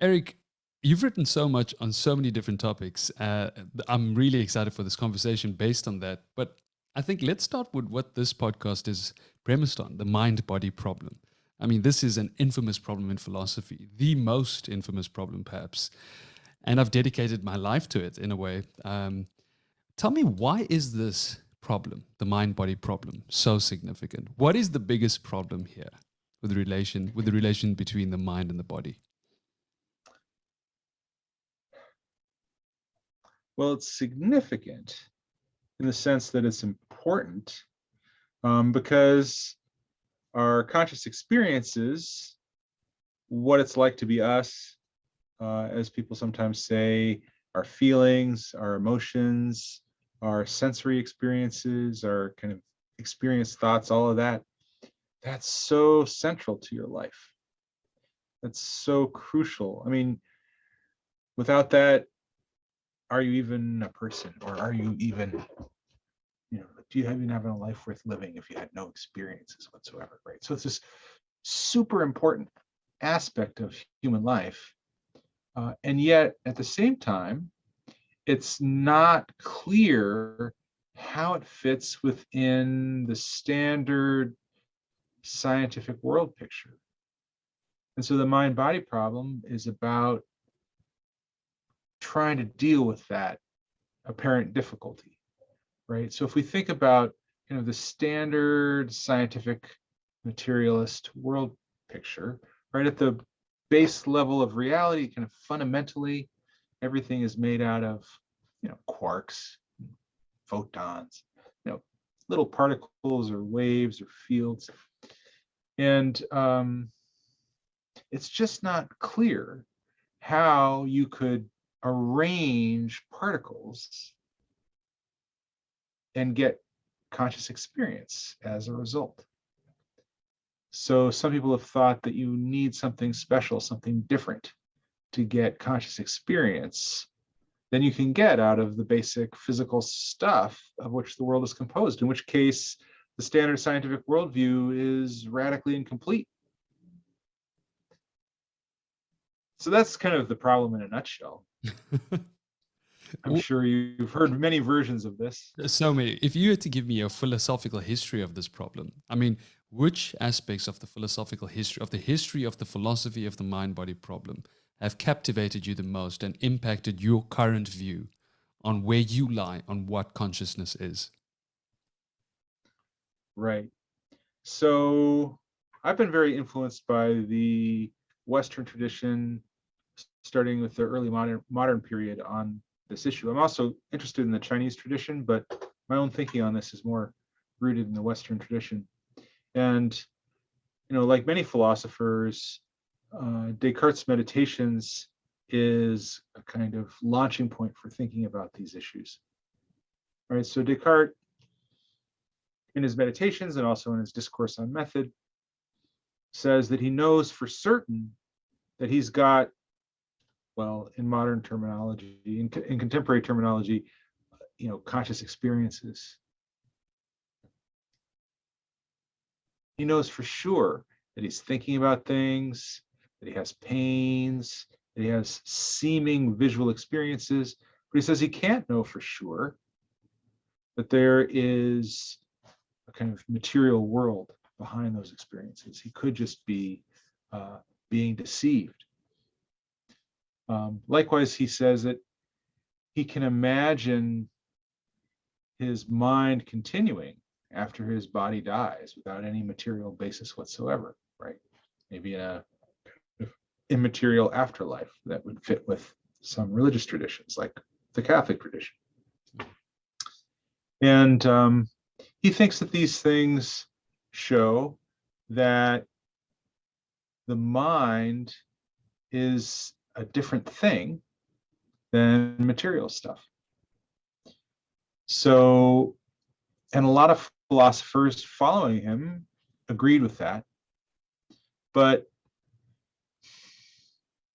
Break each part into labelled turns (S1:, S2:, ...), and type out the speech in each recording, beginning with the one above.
S1: Eric, you've written so much on so many different topics. I'm really excited for this conversation based on that. But I think let's start with what this podcast is premised on, the mind-body problem. I mean, this is an infamous problem in philosophy, the most infamous problem, perhaps. And I've dedicated my life to it in a way. Tell me, why is this problem, the mind-body problem, so significant? What is the biggest problem here with the relation between the mind and the body?
S2: Well, it's significant in the sense that it's important because our conscious experiences, what it's like to be us, as people sometimes say, our feelings, our emotions, our sensory experiences, our kind of experienced thoughts, all of that, that's so central to your life. That's so crucial. I mean, without that, are you even a person, or are you even, do you even have a life worth living if you had no experiences whatsoever, right? So it's this super important aspect of human life. And yet, at the same time, it's not clear how it fits within the standard scientific world picture. And so the mind-body problem is about trying to deal with that apparent difficulty, right? So if we think about the standard scientific materialist world picture, right, at the base level of reality, kind of fundamentally, everything is made out of, quarks, photons, little particles or waves or fields. And it's just not clear how you could arrange particles and get conscious experience as a result. So some people have thought that you need something special, something different to get conscious experience than you can get out of the basic physical stuff of which the world is composed, in which case the standard scientific worldview is radically incomplete. So that's kind of the problem in a nutshell. I'm sure you've heard many versions of this.
S1: So many. If you had to give me a philosophical history of this problem, I mean, which aspects of the philosophical history, of the philosophy of the mind-body problem have captivated you the most and impacted your current view on where you lie on what consciousness is?
S2: Right. So I've been very influenced by the Western tradition, starting with the early modern period on this issue. I'm also interested in the Chinese tradition, but my own thinking on this is more rooted in the Western tradition. And, like many philosophers, Descartes' Meditations is a kind of launching point for thinking about these issues. All right, so Descartes, in his Meditations and also in his Discourse on Method, says that he knows for certain that he's got, well, in modern terminology, in contemporary terminology, conscious experiences. He knows for sure that he's thinking about things, that he has pains, that he has seeming visual experiences, but he says he can't know for sure that there is a kind of material world behind those experiences. He could just be being deceived. Likewise, he says that he can imagine his mind continuing after his body dies without any material basis whatsoever, right? Maybe in a immaterial afterlife that would fit with some religious traditions, like the Catholic tradition. And he thinks that these things show that the mind is a different thing than material stuff. So, and a lot of philosophers following him agreed with that, but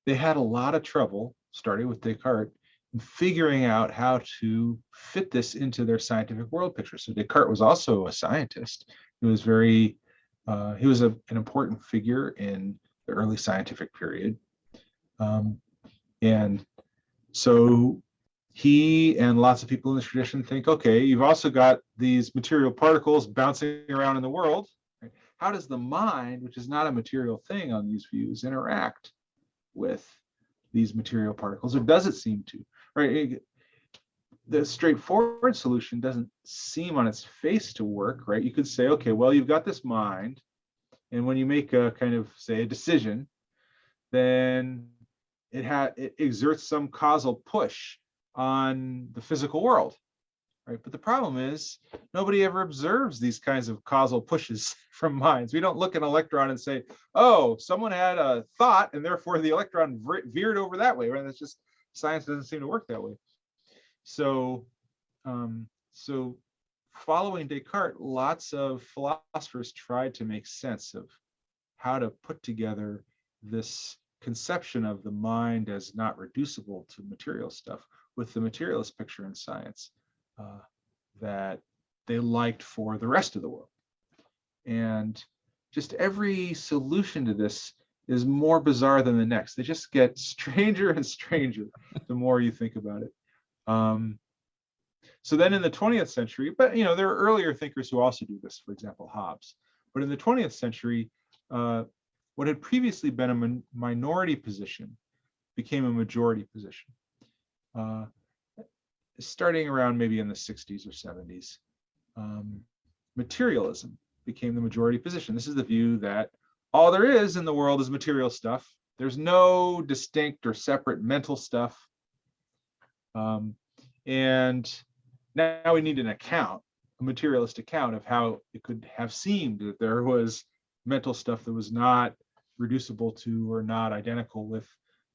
S2: they had a lot of trouble, starting with Descartes, in figuring out how to fit this into their scientific world picture. So Descartes was also a scientist. He was an important figure in the early scientific period. And so he and lots of people in this tradition think, okay, you've also got these material particles bouncing around in the world. Right? How does the mind, which is not a material thing on these views, interact with these material particles, or does it seem to? Right? The straightforward solution doesn't seem on its face to work, right? You could say, okay, well, you've got this mind, and when you make a kind of, say, a decision, then it exerts some causal push on the physical world, right? But the problem is nobody ever observes these kinds of causal pushes from minds. We don't look at an electron and say, oh, someone had a thought and therefore the electron veered over that way, right? That's just, science doesn't seem to work that way. So following Descartes, lots of philosophers tried to make sense of how to put together this conception of the mind as not reducible to material stuff with the materialist picture in science that they liked for the rest of the world. And just every solution to this is more bizarre than the next. They just get stranger and stranger the more you think about it. So then in the 20th century, but you know, there are earlier thinkers who also do this, for example, Hobbes. But in the 20th century, what had previously been a minority position became a majority position. Starting around maybe in the 60s or 70s, materialism became the majority position. This is the view that all there is in the world is material stuff. There's no distinct or separate mental stuff. And now we need an account, a materialist account of how it could have seemed that there was mental stuff that was not reducible to or not identical with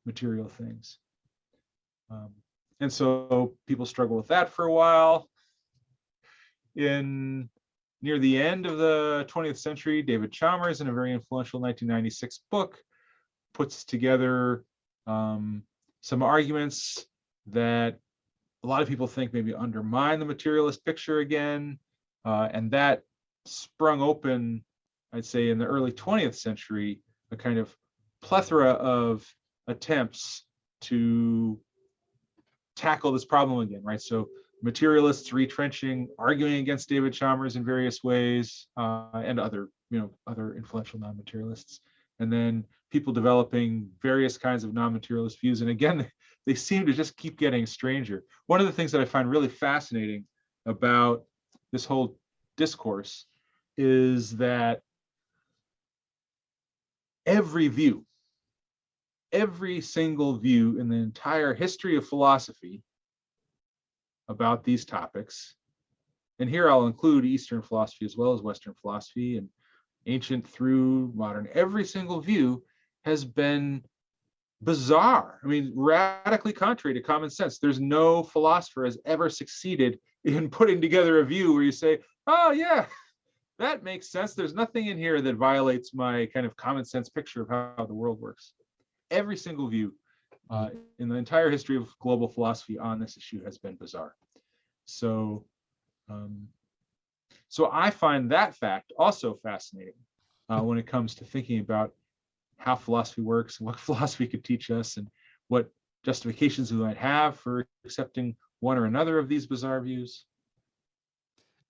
S2: material things. And so people struggle with that for a while. Near the end of the 20th century, David Chalmers, in a very influential 1996 book, puts together some arguments that a lot of people think maybe undermine the materialist picture again. And that sprung open, I'd say, in the early 20th century, a kind of plethora of attempts to tackle this problem again, right? So materialists retrenching, arguing against David Chalmers in various ways, and other influential non-materialists. And then people developing various kinds of non-materialist views. And again, they seem to just keep getting stranger. One of the things that I find really fascinating about this whole discourse is that every single view in the entire history of philosophy about these topics, and here I'll include Eastern philosophy as well as Western philosophy and ancient through modern, every single view has been bizarre. I mean, radically contrary to common sense. There's no philosopher has ever succeeded in putting together a view where you say, oh yeah, that makes sense. There's nothing in here that violates my kind of common sense picture of how the world works. Every single view in the entire history of global philosophy on this issue has been bizarre. So I find that fact also fascinating when it comes to thinking about how philosophy works, what philosophy could teach us, and what justifications we might have for accepting one or another of these bizarre views.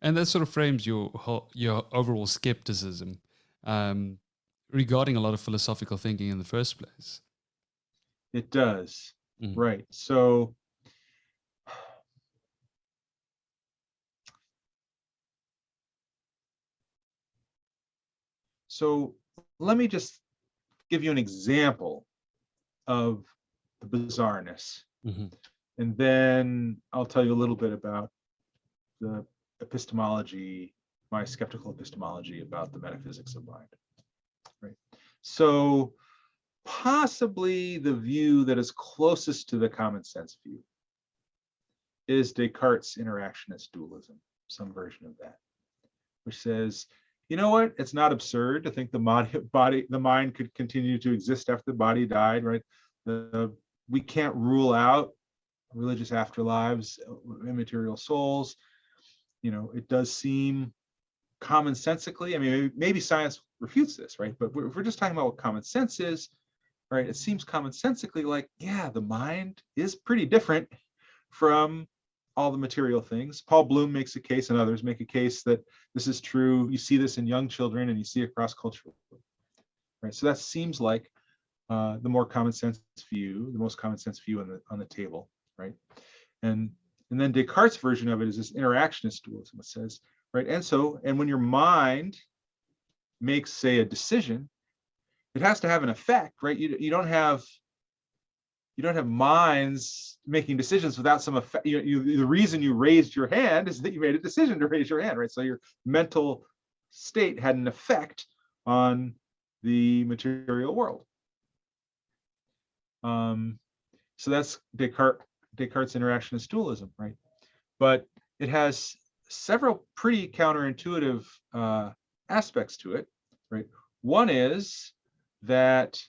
S1: And that sort of frames your overall skepticism regarding a lot of philosophical thinking in the first place.
S2: It does, right. So let me just give you an example of the bizarreness. And then I'll tell you a little bit about the epistemology, my skeptical epistemology about the metaphysics of mind. Right. So possibly the view that is closest to the common sense view is Descartes' interactionist dualism, some version of that, which says, you know what? It's not absurd to think the mind could continue to exist after the body died, right? We can't rule out religious afterlives, immaterial souls. You know, it does seem commonsensically. I mean, maybe science refutes this, right? But if we're just talking about what common sense is, right? It seems commonsensically like, yeah, the mind is pretty different from all the material things. Paul Bloom makes a case, and others make a case, that this is true. You see this in young children, and you see it cross-culturally, right? So that seems like the more common sense view, the most common sense view on the table, right? And then Descartes' version of it is this interactionist dualism. It says, right, and when your mind makes, say, a decision, it has to have an effect, right? You don't have minds making decisions without some effect. The reason you raised your hand is that you made a decision to raise your hand, right? So your mental state had an effect on the material world. So that's Descartes' interactionist dualism, right? But it has several pretty counterintuitive aspects to it, right? One is that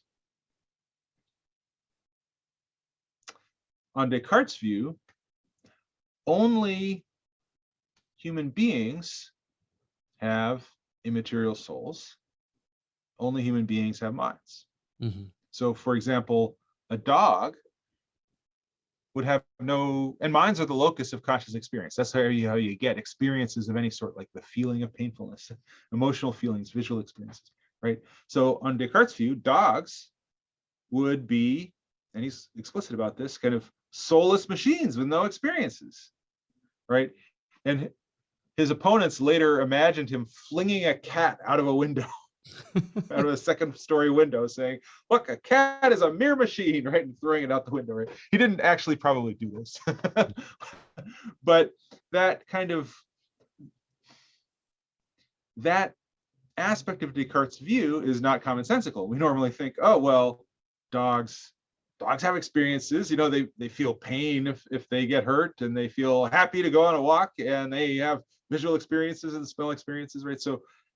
S2: on Descartes' view, only human beings have immaterial souls. Only human beings have minds.
S1: Mm-hmm.
S2: So, for example, a dog would have no, and minds are the locus of conscious experience. That's how you get experiences of any sort, like the feeling of painfulness, emotional feelings, visual experiences, right? So on Descartes' view, dogs would be, and he's explicit about this, kind of soulless machines with no experiences, right? And his opponents later imagined him flinging a cat out of a window, out of a second-story window, saying, "Look, a cat is a mere machine," right, and throwing it out the window. Right? He didn't actually probably do this, but that aspect of Descartes' view is not commonsensical. We normally think, oh well, dogs have experiences. They feel pain if they get hurt, and they feel happy to go on a walk, and they have visual experiences and smell experiences, right?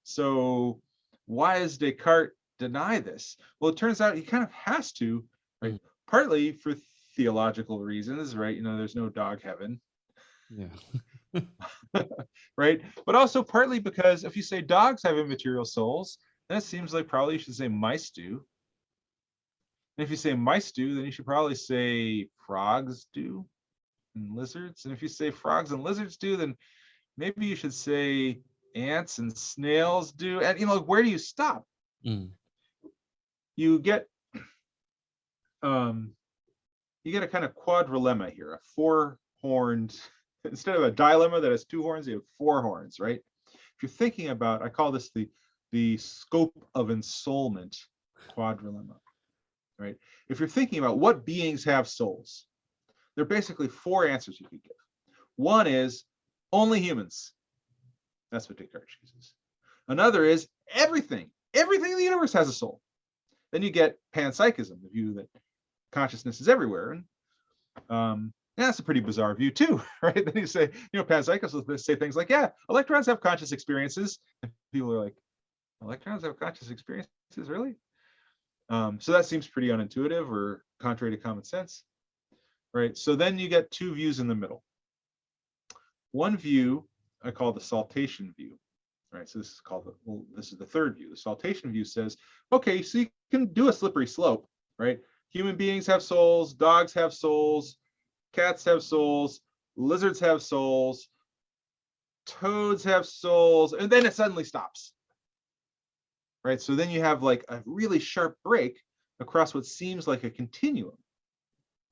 S2: So why does Descartes deny this? Well, it turns out he kind of has to, right? Partly for theological reasons, right? There's no dog heaven.
S1: Yeah.
S2: Right? But also partly because if you say dogs have immaterial souls, then it seems like probably you should say mice do. And if you say mice do, then you should probably say frogs do and lizards. And if you say frogs and lizards do, then maybe you should say ants and snails do. And where do you stop? You get a kind of quadrilemma here, a four-horned, instead of a dilemma that has two horns, you have four horns, right? If you're thinking about, I call this the scope of ensoulment quadrilemma, right? If you're thinking about what beings have souls, there are basically four answers you could give. One is only humans. That's what Descartes chooses. Another is everything in the universe has a soul. Then you get panpsychism, the view that consciousness is everywhere. And that's a pretty bizarre view too, right? Then you say, panpsychists will say things like, yeah, electrons have conscious experiences. And people are like, electrons have conscious experiences, really? So that seems pretty unintuitive or contrary to common sense, right? So then you get two views in the middle. One view I call the saltation view, right? So this is the third view. The saltation view says, okay, so you can do a slippery slope, right? Human beings have souls, dogs have souls, cats have souls, lizards have souls, toads have souls, and then it suddenly stops, right? So then you have like a really sharp break across what seems like a continuum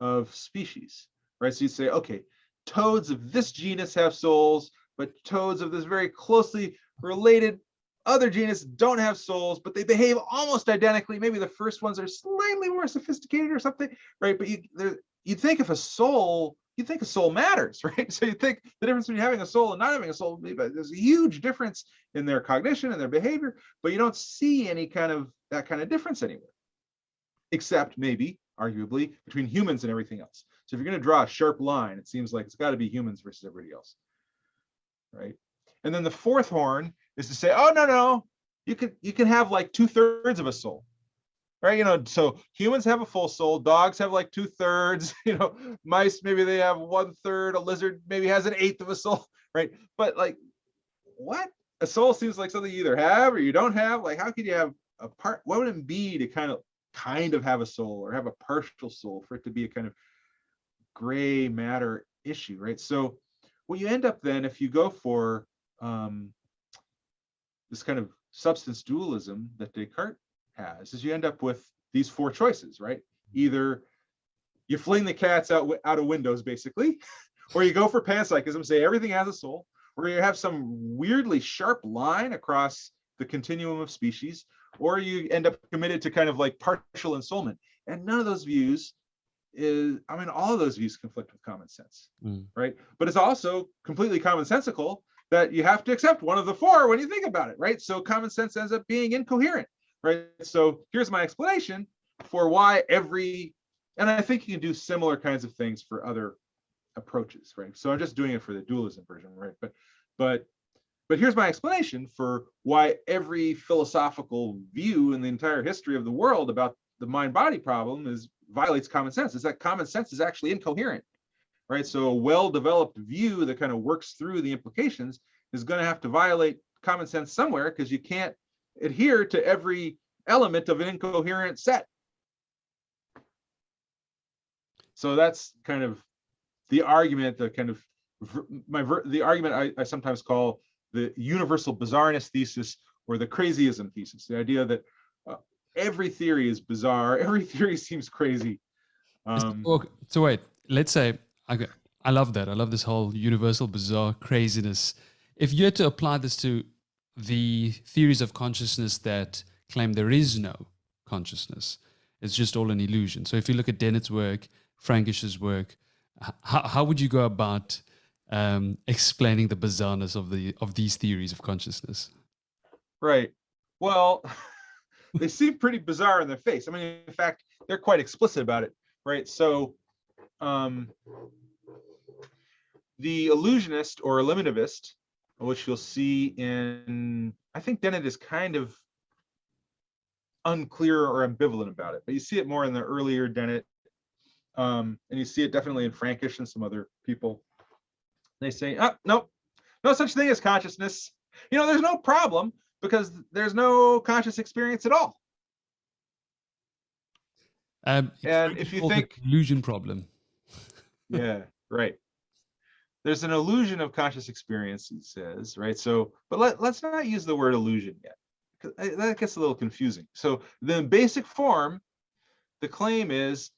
S2: of species, right? So you say, okay, toads of this genus have souls, but toads of this very closely related other genus don't have souls, but they behave almost identically. Maybe the first ones are slightly more sophisticated or something, right? But you think if a soul, you think a soul matters, right? So you think the difference between having a soul and not having a soul, there's a huge difference in their cognition and their behavior, but you don't see that kind of difference anywhere, except maybe, arguably, between humans and everything else. So if you're going to draw a sharp line, it seems like it's got to be humans versus everybody else, right? And then the fourth horn is to say, oh, no, you can have like 2/3 of a soul, right? So humans have a full soul, dogs have like 2/3, mice, maybe they have 1/3, a lizard maybe has 1/8 of a soul, right? But like, what? A soul seems like something you either have or you don't have. Like, how could you have a part? What would it be to kind of kind of have a soul or have a partial soul, for it to be a kind of gray matter issue, right? So what you end up then, if you go for this kind of substance dualism that Descartes has, is you end up with these four choices, right? Either you fling the cats out of windows, basically, or you go for panpsychism, say everything has a soul, or you have some weirdly sharp line across the continuum of species, or you end up committed to kind of like partial ensoulment. And none of those views is, I mean, all of those views conflict with common sense, right? But it's also completely commonsensical that you have to accept one of the four when you think about it, right? So common sense ends up being incoherent, right? So here's my explanation for why and I think you can do similar kinds of things for other approaches, right? So I'm just doing it for the dualism version, right? But here's my explanation for why every philosophical view in the entire history of the world about the mind-body problem violates common sense. Is that common sense is actually incoherent, right? So a well-developed view that kind of works through the implications is going to have to violate common sense somewhere, because you can't adhere to every element of an incoherent set. So that's kind of the argument, the kind of the argument I sometimes call the universal bizarreness thesis, or the crazyism thesis. The idea that every theory is bizarre, every theory seems crazy.
S1: So wait, let's say, I love that. I love this whole universal bizarre craziness. If you had to apply this to the theories of consciousness that claim there is no consciousness, it's just all an illusion. So if you look at Dennett's work, Frankish's work, how would you go about explaining the bizarreness of these theories of consciousness?
S2: Right. Well, they seem pretty bizarre in their face. I mean, in fact, they're quite explicit about it, right? So the illusionist or eliminativist, which you'll see in, I think Dennett is kind of unclear or ambivalent about it, but you see it more in the earlier Dennett. And you see it definitely in Frankish and some other people. They say, oh, nope, no such thing as consciousness. There's no problem because there's no conscious experience at all. And if you think
S1: illusion problem.
S2: Yeah, right. There's an illusion of conscious experience, he says, right? So, but let's not use the word illusion yet, because that gets a little confusing. So the basic form, the claim is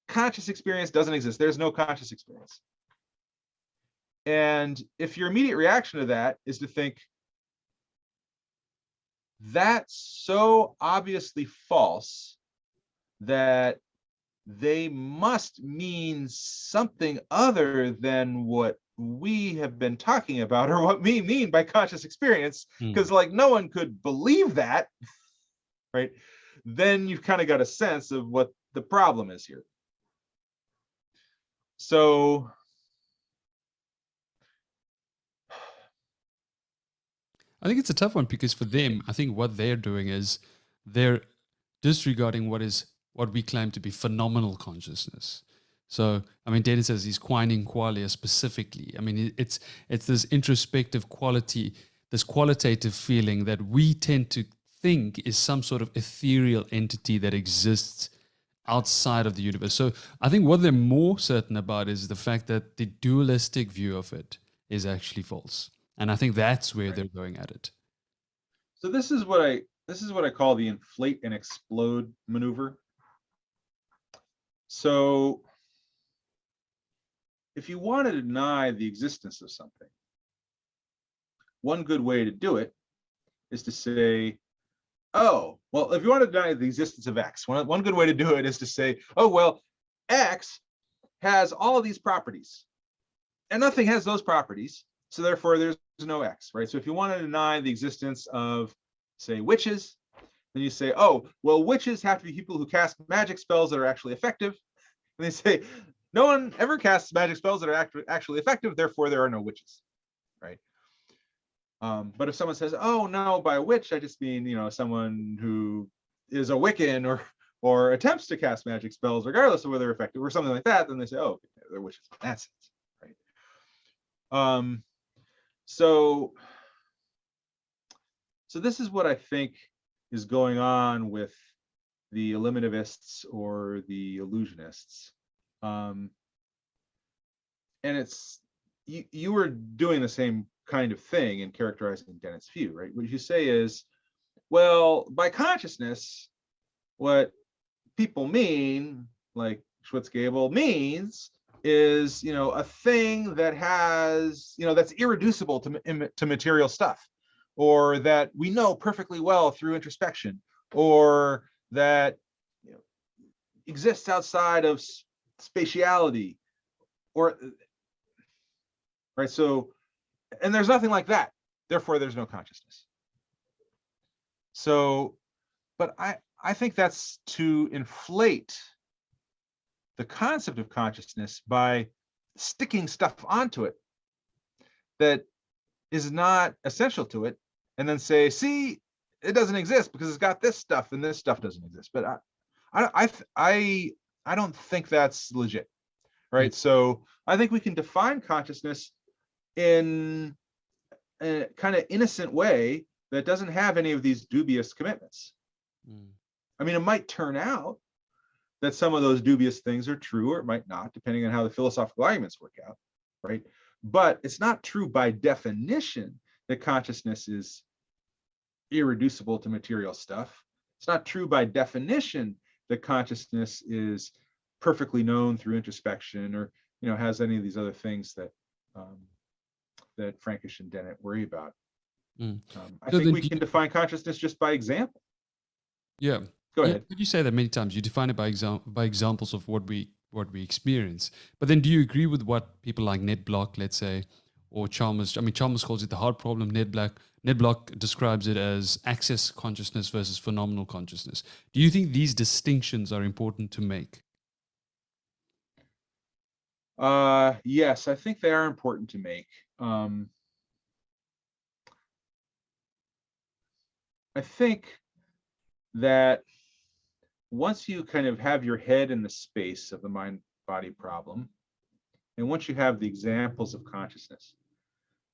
S2: conscious experience doesn't exist. There's no conscious experience. And if your immediate reaction to that is to think, that's so obviously false that they must mean something other than what we have been talking about, or what we mean by conscious experience, because like no one could believe that, right? Then you've kind of got a sense of what the problem is here. So
S1: I think it's a tough one, because for them, I think what they're doing is they're disregarding what we claim to be phenomenal consciousness. So, I mean, Dennis says he's quining qualia specifically. I mean, it's this introspective quality, this qualitative feeling that we tend to think is some sort of ethereal entity that exists outside of the universe. So I think what they're more certain about is the fact that the dualistic view of it is actually false. And I think that's where they're going at it.
S2: So this is what I call the inflate and explode maneuver. So if you want to deny the existence of something, one good way to do it is to say, oh, well, if you want to deny the existence of X, one good way to do it is to say, oh, well, X has all of these properties and nothing has those properties. So therefore there's no X, right? So if you want to deny the existence of, say, witches, then you say, oh, well, witches have to be people who cast magic spells that are actually effective. And they say, no one ever casts magic spells that are actually effective, therefore there are no witches, right? But if someone says, oh, no, by a witch, I just mean, someone who is a Wiccan or attempts to cast magic spells, regardless of whether they're effective or something like that, then they say, oh, okay, they're witches. That's it, right? So this is what I think is going on with the eliminativists or the illusionists. And it's, you were doing the same kind of thing in characterizing Dennett's view, right? What you say is, well, by consciousness, what people mean, like Schwitzgebel means, is, you know, a thing that has, you know, that's irreducible to material stuff, or that we know perfectly well through introspection, or that, you know, exists outside of spatiality, or right. So, and there's nothing like that, therefore there's no consciousness. So, but I think that's to inflate the concept of consciousness by sticking stuff onto it that is not essential to it, and then say, see, it doesn't exist because it's got this stuff and this stuff doesn't exist. But I don't think that's legit, right? So I think we can define consciousness in a kind of innocent way that doesn't have any of these dubious commitments. I mean, it might turn out that some of those dubious things are true, or it might not, depending on how the philosophical arguments work out, right? But it's not true by definition that consciousness is irreducible to material stuff. It's not true by definition that consciousness is perfectly known through introspection, or, you know, has any of these other things that that Frankish and Dennett worry about. I think we can define consciousness just by example.
S1: Yeah.
S2: Go ahead.
S1: You say that many times. You define it by examples of what we experience. But then, do you agree with what people like Ned Block, let's say, or Chalmers? I mean, Chalmers calls it the hard problem. Ned Block describes it as access consciousness versus phenomenal consciousness. Do you think these distinctions are important to make?
S2: Yes, I think they are important to make. I think that once you kind of have your head in the space of the mind-body problem, and once you have the examples of consciousness,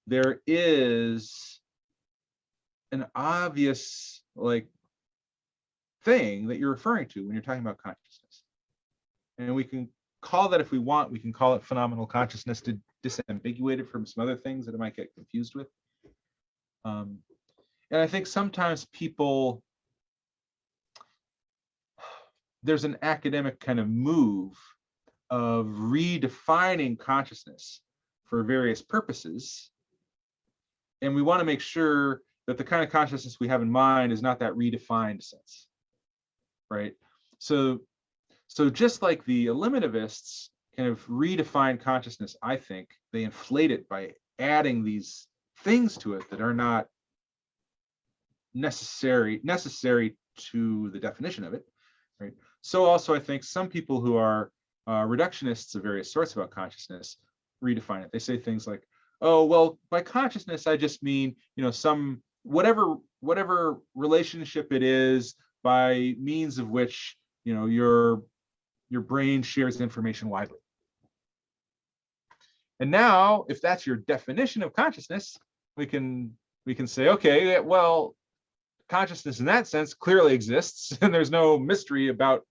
S2: there is an obvious, like, thing that you're referring to when you're talking about consciousness. And we can call that, if we want, we can call it phenomenal consciousness to disambiguate it from some other things that it might get confused with. And I think sometimes people, there's an academic kind of move of redefining consciousness for various purposes. And we want to make sure that the kind of consciousness we have in mind is not that redefined sense, right? So just like the eliminativists kind of redefine consciousness, I think they inflate it by adding these things to it that are not necessary to the definition of it, right? So also I think some people who are reductionists of various sorts about consciousness redefine it. They say things like, oh, well, by consciousness I just mean, you know, some whatever relationship it is by means of which, you know, your brain shares information widely. And now, if that's your definition of consciousness, we can say, okay, well, consciousness in that sense clearly exists, and there's no mystery about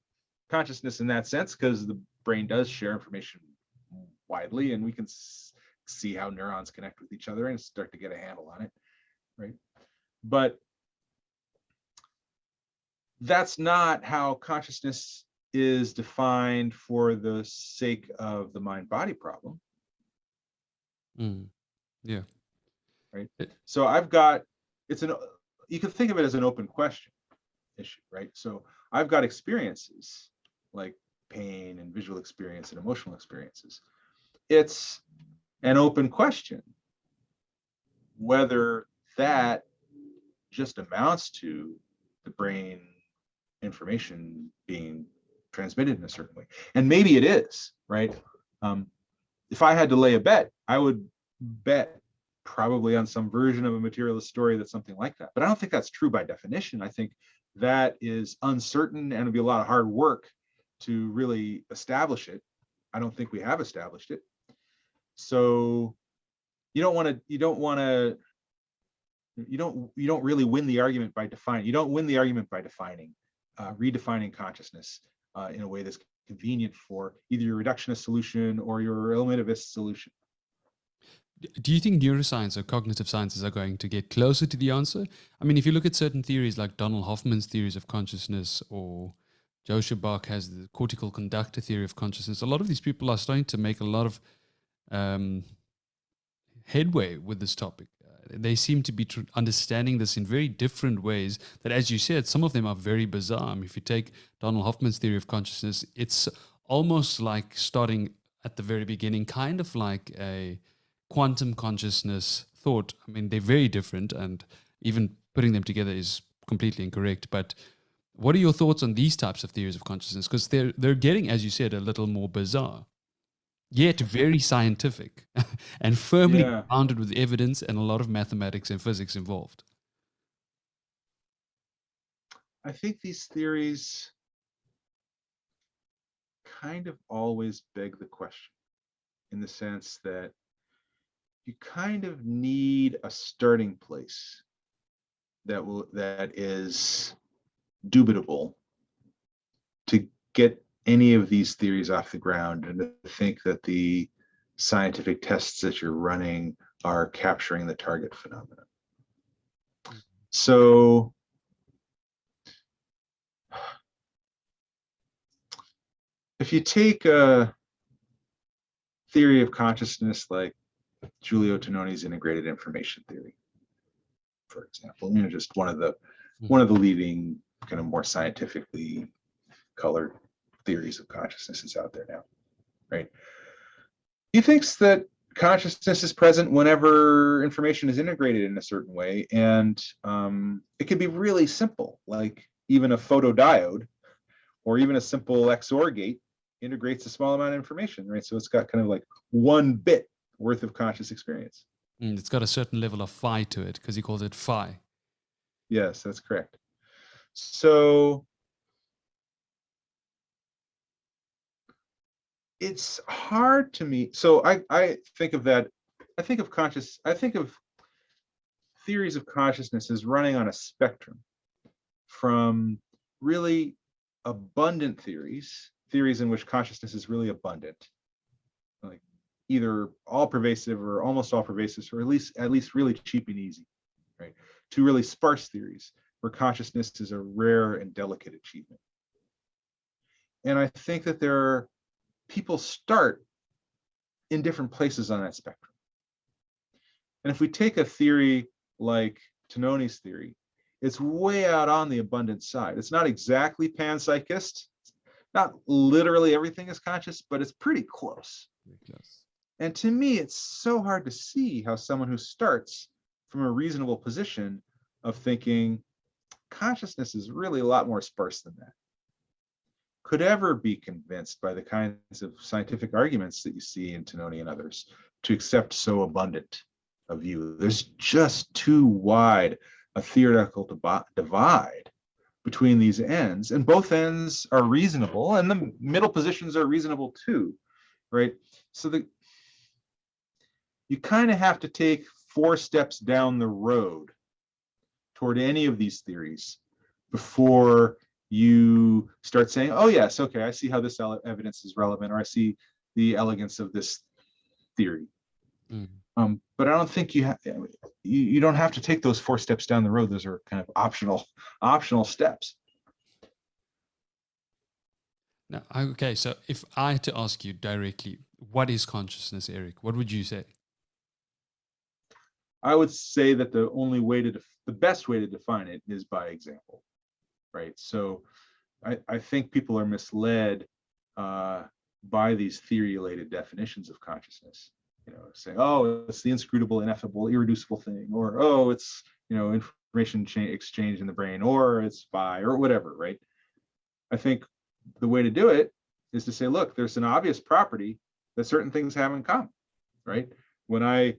S2: consciousness in that sense, because the brain does share information widely, and we can see how neurons connect with each other and start to get a handle on it, right? But that's not how consciousness is defined for the sake of the mind-body problem.
S1: Yeah.
S2: Right. So I've got, you can think of it as an open question issue, right? So I've got experiences like pain and visual experience and emotional experiences. It's an open question whether that just amounts to the brain information being transmitted in a certain way. And maybe it is, right? If I had to lay a bet, I would bet probably on some version of a materialist story that's something like that. But I don't think that's true by definition. I think that is uncertain, and it'd be a lot of hard work to really establish it. I don't think we have established it. So you don't really win the argument by defining. You don't win the argument by defining redefining consciousness in a way that's convenient for either your reductionist solution or your eliminativist solution.
S1: Do you think neuroscience or cognitive sciences are going to get closer to the answer? I mean, if you look at certain theories like Donald Hoffman's theories of consciousness, or Joe Bach has the cortical conductor theory of consciousness, a lot of these people are starting to make a lot of headway with this topic. They seem to be understanding this in very different ways that, as you said, some of them are very bizarre. I mean, if you take Donald Hoffman's theory of consciousness, it's almost like starting at the very beginning, kind of like a quantum consciousness thought. I mean, they're very different, and even putting them together is completely incorrect. But what are your thoughts on these types of theories of consciousness? Because they're getting, as you said, a little more bizarre, yet very scientific and firmly grounded with evidence and a lot of mathematics and physics involved.
S2: I think these theories kind of always beg the question, in the sense that you kind of need a starting place that is dubitable to get any of these theories off the ground, and to think that the scientific tests that you're running are capturing the target phenomenon. So if you take a theory of consciousness like Giulio Tononi's integrated information theory, for example, just one of the leading kind of more scientifically colored theories of consciousness is out there now, right? He thinks that consciousness is present whenever information is integrated in a certain way, and it can be really simple, like even a photodiode or even a simple XOR gate integrates a small amount of information, right? So it's got kind of like 1 bit worth of conscious experience.
S1: It's got a certain level of phi to it, because he calls it phi.
S2: Yes, that's correct. So it's hard to me. So I think of that. I think of theories of consciousness as running on a spectrum from really abundant theories in which consciousness is really abundant, like either all pervasive or almost all pervasive, or at least really cheap and easy, right? To really sparse theories where consciousness is a rare and delicate achievement. And I think that people start in different places on that spectrum. And if we take a theory like Tononi's theory, it's way out on the abundant side. It's not exactly panpsychist. Not literally everything is conscious, but it's pretty close. And to me, it's so hard to see how someone who starts from a reasonable position of thinking consciousness is really a lot more sparse than that, could ever be convinced by the kinds of scientific arguments that you see in Tononi and others to accept so abundant a view. There's just too wide a theoretical divide between these ends, and both ends are reasonable, and the middle positions are reasonable too, right? So you kind of have to take 4 steps down the road toward any of these theories before you start saying, oh yes, okay, I see how this evidence is relevant, or I see the elegance of this theory. But I don't think you don't have to take those 4 steps down the road. Those are kind of optional steps.
S1: Now, okay, so if I had to ask you directly, what is consciousness, Eric? What would you say?
S2: I would say that the best way to define it is by example, right? So I think people are misled by these theory-related definitions of consciousness. Saying, oh, it's the inscrutable, ineffable, irreducible thing, or oh, it's information exchange in the brain, or it's phi, or whatever, right? I think the way to do it is to say, look, there's an obvious property that certain things have in common, right? When I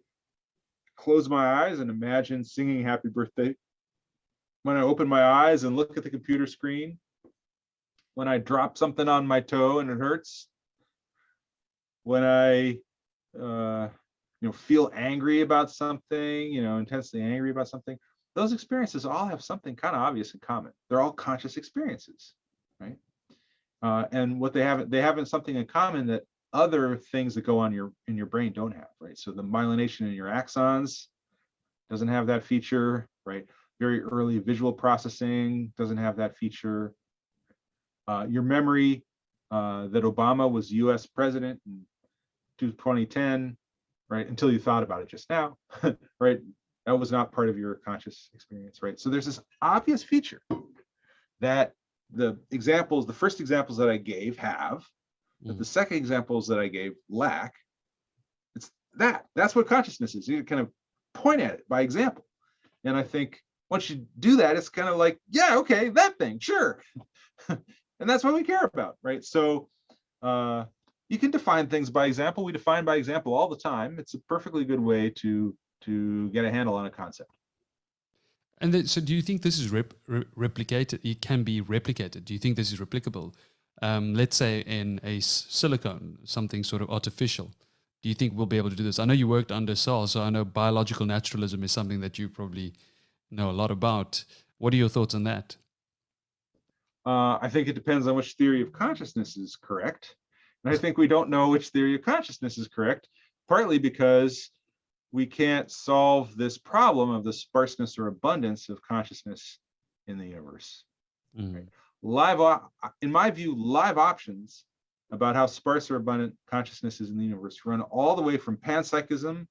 S2: close my eyes and imagine singing happy birthday, when I open my eyes and look at the computer screen, when I drop something on my toe and it hurts, when I feel angry about something, intensely angry about something, those experiences all have something kind of obvious in common. They're all conscious experiences, right? And what they have something in common that other things that go on in your brain don't have, right? So the myelination in your axons doesn't have that feature, right? Very early visual processing doesn't have that feature. Your memory that Obama was US president in 2010, right? Until you thought about it just now, right? That was not part of your conscious experience, right? So there's this obvious feature that the first examples that I gave have, but the second examples that I gave lack. It's that's what consciousness is. You kind of point at it by example. And I think once you do that, it's kind of like, yeah, okay, that thing, sure. And that's what we care about, right? So you can define things by example. We define by example all the time. It's a perfectly good way to get a handle on a concept.
S1: And then, so do you think this is replicated? It can be replicated. Do you think this is replicable? Let's say in a silicone, something sort of artificial. Do you think we'll be able to do this? I know you worked under Searle, so I know biological naturalism is something that you probably know a lot about. What are your thoughts on that?
S2: I think it depends on which theory of consciousness is correct. And I think we don't know which theory of consciousness is correct, partly because we can't solve this problem of the sparseness or abundance of consciousness in the universe. Right? In my view, live options about how sparse or abundant consciousness is in the universe run all the way from panpsychism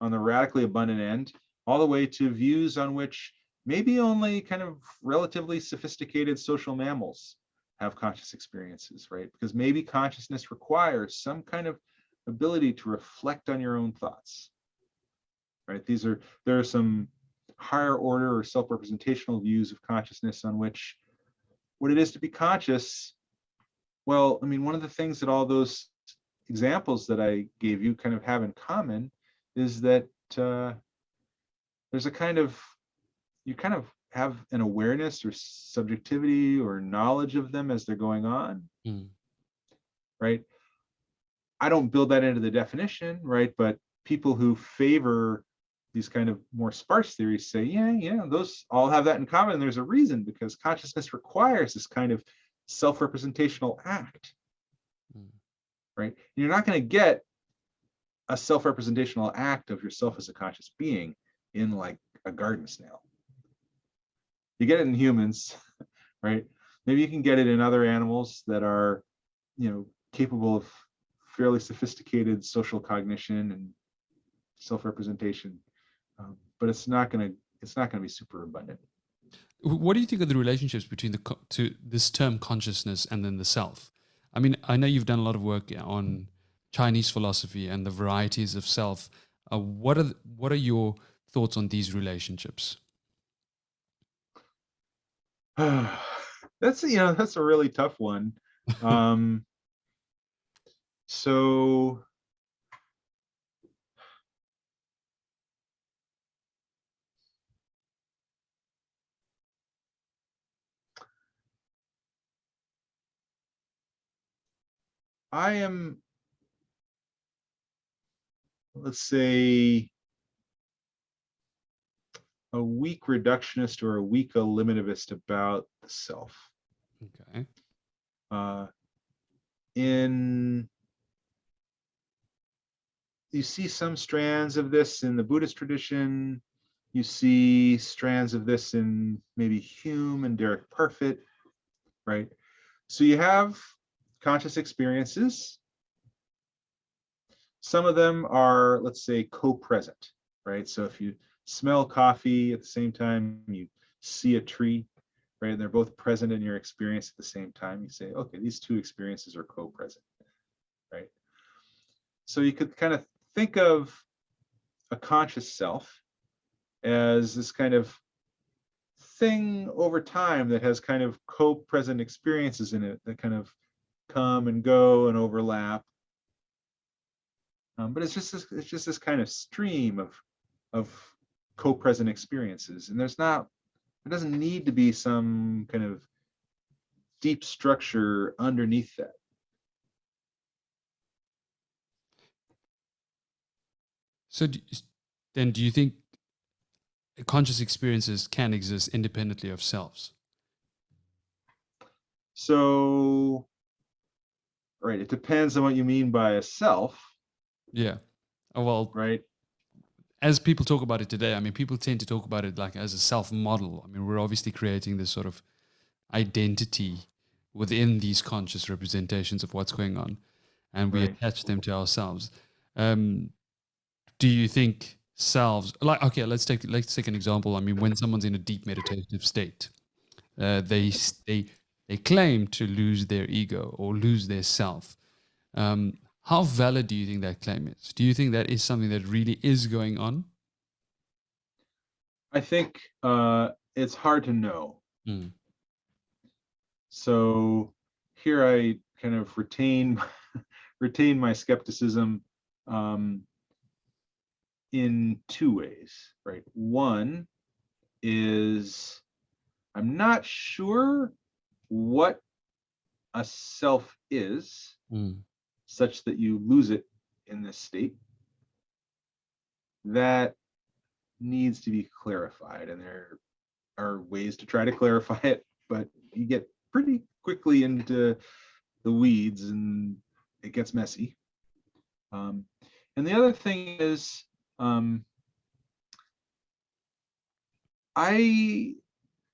S2: on the radically abundant end, all the way to views on which maybe only kind of relatively sophisticated social mammals have conscious experiences, right? Because maybe consciousness requires some kind of ability to reflect on your own thoughts, right? There are some higher order or self-representational views of consciousness on which what it is to be conscious. Well, I mean, one of the things that all those examples that I gave you kind of have in common is that there's a kind of, you kind of have an awareness or subjectivity or knowledge of them as they're going on, right? I don't build that into the definition, right? But people who favor these kind of more sparse theories say, yeah, those all have that in common. And there's a reason, because consciousness requires this kind of self-representational act, right? You're not going to get a self-representational act of yourself as a conscious being in like a garden snail. You get it in humans, right? Maybe you can get it in other animals that are, capable of fairly sophisticated social cognition and self-representation, but it's not going to be super abundant.
S1: What do you think of the relationships between to this term consciousness and then the self? I mean, I know you've done a lot of work on Chinese philosophy and the varieties of self. What are your thoughts on these relationships?
S2: That's a really tough one. So I am, let's say, a weak reductionist or a weak eliminativist about the self.
S1: Okay.
S2: You see some strands of this in the Buddhist tradition. You see strands of this in maybe Hume and Derek Parfit, right? So you have conscious experiences. Some of them are, let's say, co-present, right? So if you smell coffee at the same time you see a tree, right, and they're both present in your experience at the same time, you say, okay, these two experiences are co-present, right? So you could kind of think of a conscious self as this kind of thing over time that has kind of co-present experiences in it that kind of come and go and overlap. But it's just this kind of stream of co-present experiences, and there doesn't need to be some kind of deep structure underneath that.
S1: So then do you think conscious experiences can exist independently of selves?
S2: So, right, it depends on what you mean by a self,
S1: Yeah. Well,
S2: right?
S1: as people talk about it today, I mean, people tend to talk about it like as a self model. I mean, we're obviously creating this sort of identity within these conscious representations of what's going on, and we
S2: Right.
S1: attach them to ourselves. Um, do you think selves, like, okay, let's take an example. I mean, when someone's in a deep meditative state, they claim to lose their ego or lose their self. How valid do you think that claim is? Do you think that is something that really is going on?
S2: I think it's hard to know.
S1: Mm,
S2: So here I kind of retain retain my skepticism um, in two ways, right? One is I'm not sure what a self is,
S1: mm,
S2: such that you lose it in this state. That needs to be clarified, and there are ways to try to clarify it, but you get pretty quickly into the weeds and it gets messy. And the other thing is, I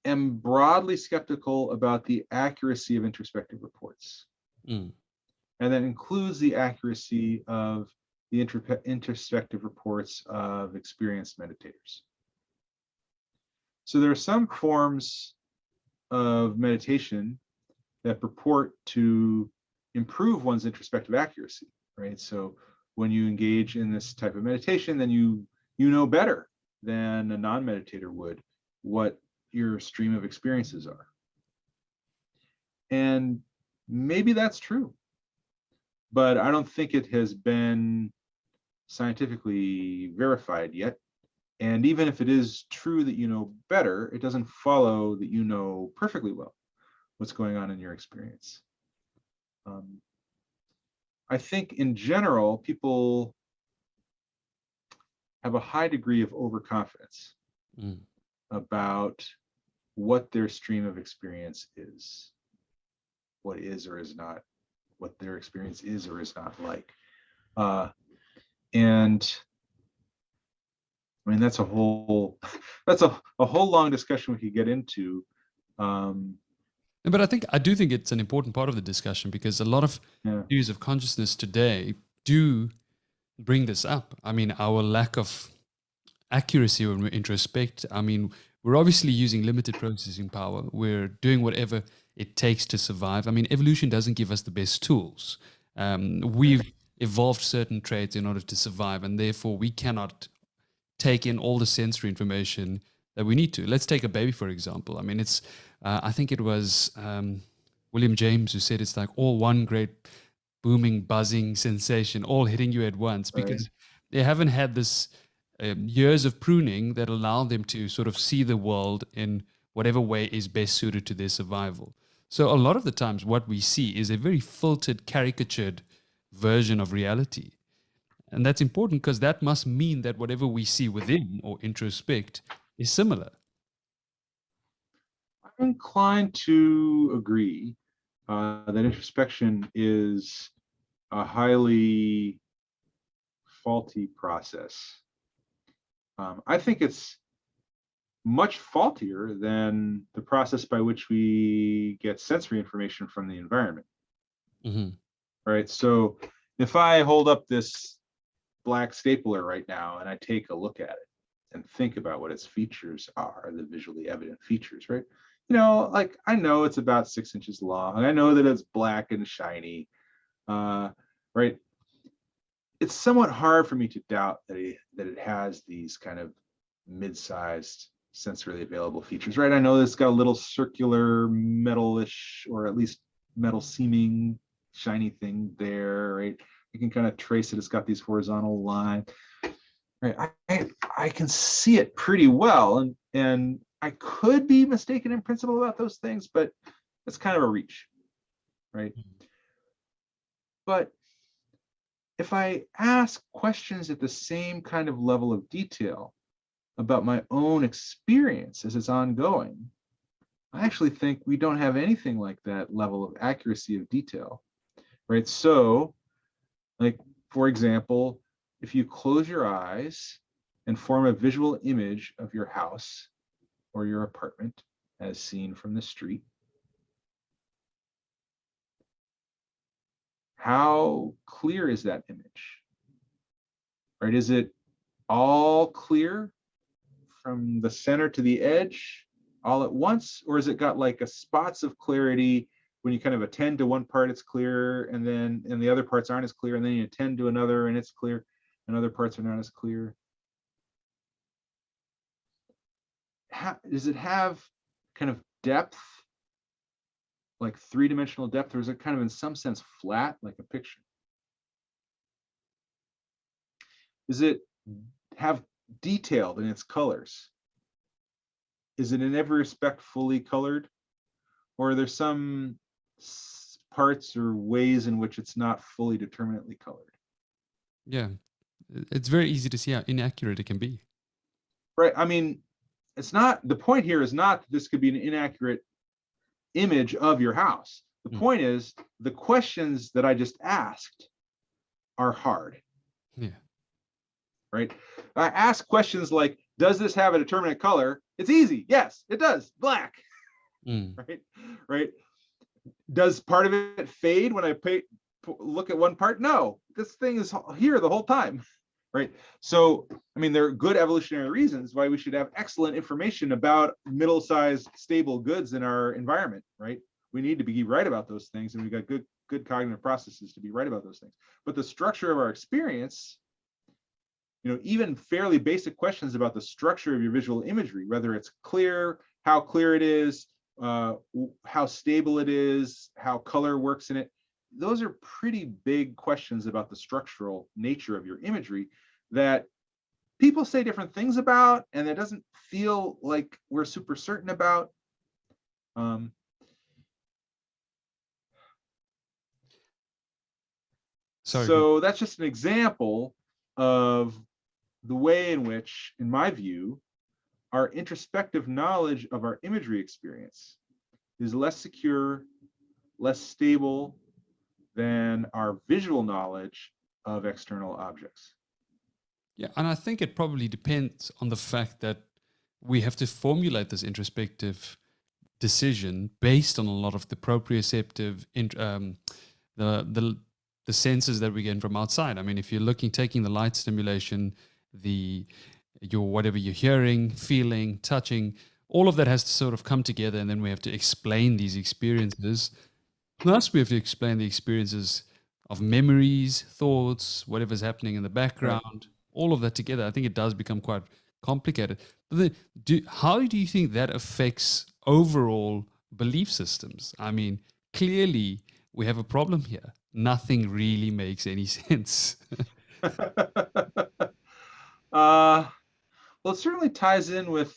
S2: am broadly skeptical about the accuracy of introspective reports.
S1: mm,
S2: And that includes the accuracy of the introspective reports of experienced meditators. So there are some forms of meditation that purport to improve one's introspective accuracy, right? So when you engage in this type of meditation, then you know better than a non-meditator would what your stream of experiences are. And maybe that's true, but I don't think it has been scientifically verified yet. And even if it is true that you know better, it doesn't follow that you know perfectly well what's going on in your experience. I think in general, people have a high degree of overconfidence
S1: mm.
S2: about what their stream of experience is, what is or is not, what their experience is or is not like. And I mean, that's a whole long discussion we could get into.
S1: But I do think it's an important part of the discussion because a lot of
S2: Yeah,
S1: views of consciousness today do bring this up. I mean, our lack of accuracy when we introspect. I mean, we're obviously using limited processing power. We're doing whatever it takes to survive. I mean, evolution doesn't give us the best tools. We've evolved certain traits in order to survive, and therefore we cannot take in all the sensory information that we need to. Let's take a baby, for example. I mean, I think it was William James who said it's like all one great booming, buzzing sensation, all hitting you at once,
S2: right.
S1: because they haven't had this years of pruning that allow them to sort of see the world in whatever way is best suited to their survival. So a lot of the times what we see is a very filtered, caricatured version of reality. And that's important because that must mean that whatever we see within or introspect is similar.
S2: I'm inclined to agree that introspection is a highly faulty process. I think it's much faultier than the process by which we get sensory information from the environment.
S1: Mm-hmm.
S2: Right. So if I hold up this black stapler right now and I take a look at it and think about what its features are, the visually evident features, right? You know, like I know it's about 6 inches long. I know that it's black and shiny, right? It's somewhat hard for me to doubt that it has these kind of mid-sized sensorily available features, right? I know it's got a little circular metalish, or at least metal seeming shiny thing there, right? You can kind of trace it. It's got these horizontal lines, right? I can see it pretty well, and I could be mistaken in principle about those things, but it's kind of a reach, right? But if I ask questions at the same kind of level of detail about my own experience as it's ongoing, I actually think we don't have anything like that level of accuracy of detail, right? So, like, for example, if you close your eyes and form a visual image of your house or your apartment as seen from the street, how clear is that image, right? Is it all clear from the center to the edge all at once, or has it got like a spots of clarity when you kind of attend to one part it's clear, and the other parts aren't as clear, and then you attend to another and it's clear and other parts are not as clear? Does it have kind of depth, like three-dimensional depth, or is it kind of in some sense flat like a picture? Does it have detailed in its colors? Is it in every respect fully colored, or are there some parts or ways in which it's not fully determinately colored?
S1: Yeah, it's very easy to see how inaccurate it can be.
S2: Right. I mean, it's not, the point here is not that this could be an inaccurate image of your house. The point is the questions that I just asked are hard.
S1: Yeah.
S2: Right. I ask questions like, does this have a determinate color? It's easy. Yes, it does. Black. Right. Right. Does part of it fade when I look at one part? No, this thing is here the whole time. Right. So, I mean, there are good evolutionary reasons why we should have excellent information about middle-sized stable goods in our environment. Right. We need to be right about those things, and we've got good cognitive processes to be right about those things. But the structure of our experience, even fairly basic questions about the structure of your visual imagery, whether it's clear, how clear it is, how stable it is, how color works in it, those are pretty big questions about the structural nature of your imagery that people say different things about, and that doesn't feel like we're super certain about. So that's just an example of the way in which, in my view, our introspective knowledge of our imagery experience is less secure, less stable than our visual knowledge of external objects.
S1: Yeah, and I think it probably depends on the fact that we have to formulate this introspective decision based on a lot of the proprioceptive, the senses that we get from outside. I mean, if you're taking the light stimulation, whatever you're hearing, feeling, touching, all of that has to sort of come together, and then we have to explain these experiences. Plus, we have to explain the experiences of memories, thoughts, whatever's happening in the background, right. All of that together. I think it does become quite complicated. But then, how do you think that affects overall belief systems? I mean, clearly we have a problem here. Nothing really makes any sense.
S2: Well, it certainly ties in with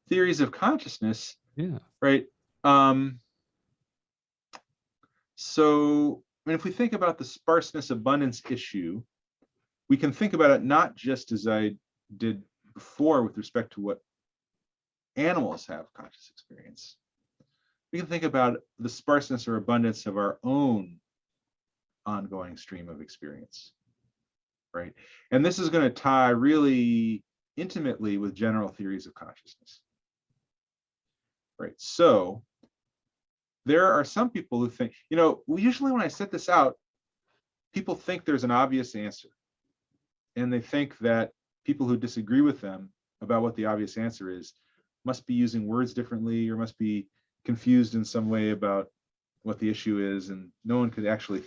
S2: theories of consciousness.
S1: Yeah.
S2: Right. So, I mean, if we think about the sparseness abundance issue, we can think about it not just as I did before with respect to what animals have conscious experience. We can think about the sparseness or abundance of our own ongoing stream of experience, right? And this is going to tie really intimately with general theories of consciousness, right? So there are some people who think, usually when I set this out, people think there's an obvious answer. And they think that people who disagree with them about what the obvious answer is must be using words differently, or must be confused in some way about what the issue is, and no one could actually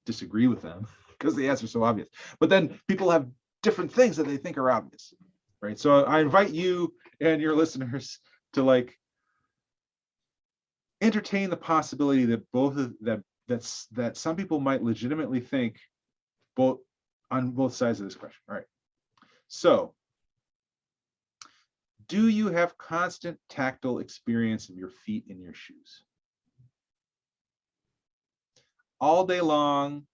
S2: disagree with them because the answer is so obvious. But then people have different things that they think are obvious, right? So I invite you and your listeners to entertain the possibility that that some people might legitimately think on both sides of this question. All right. So, do you have constant tactile experience of your feet in your shoes? All day long,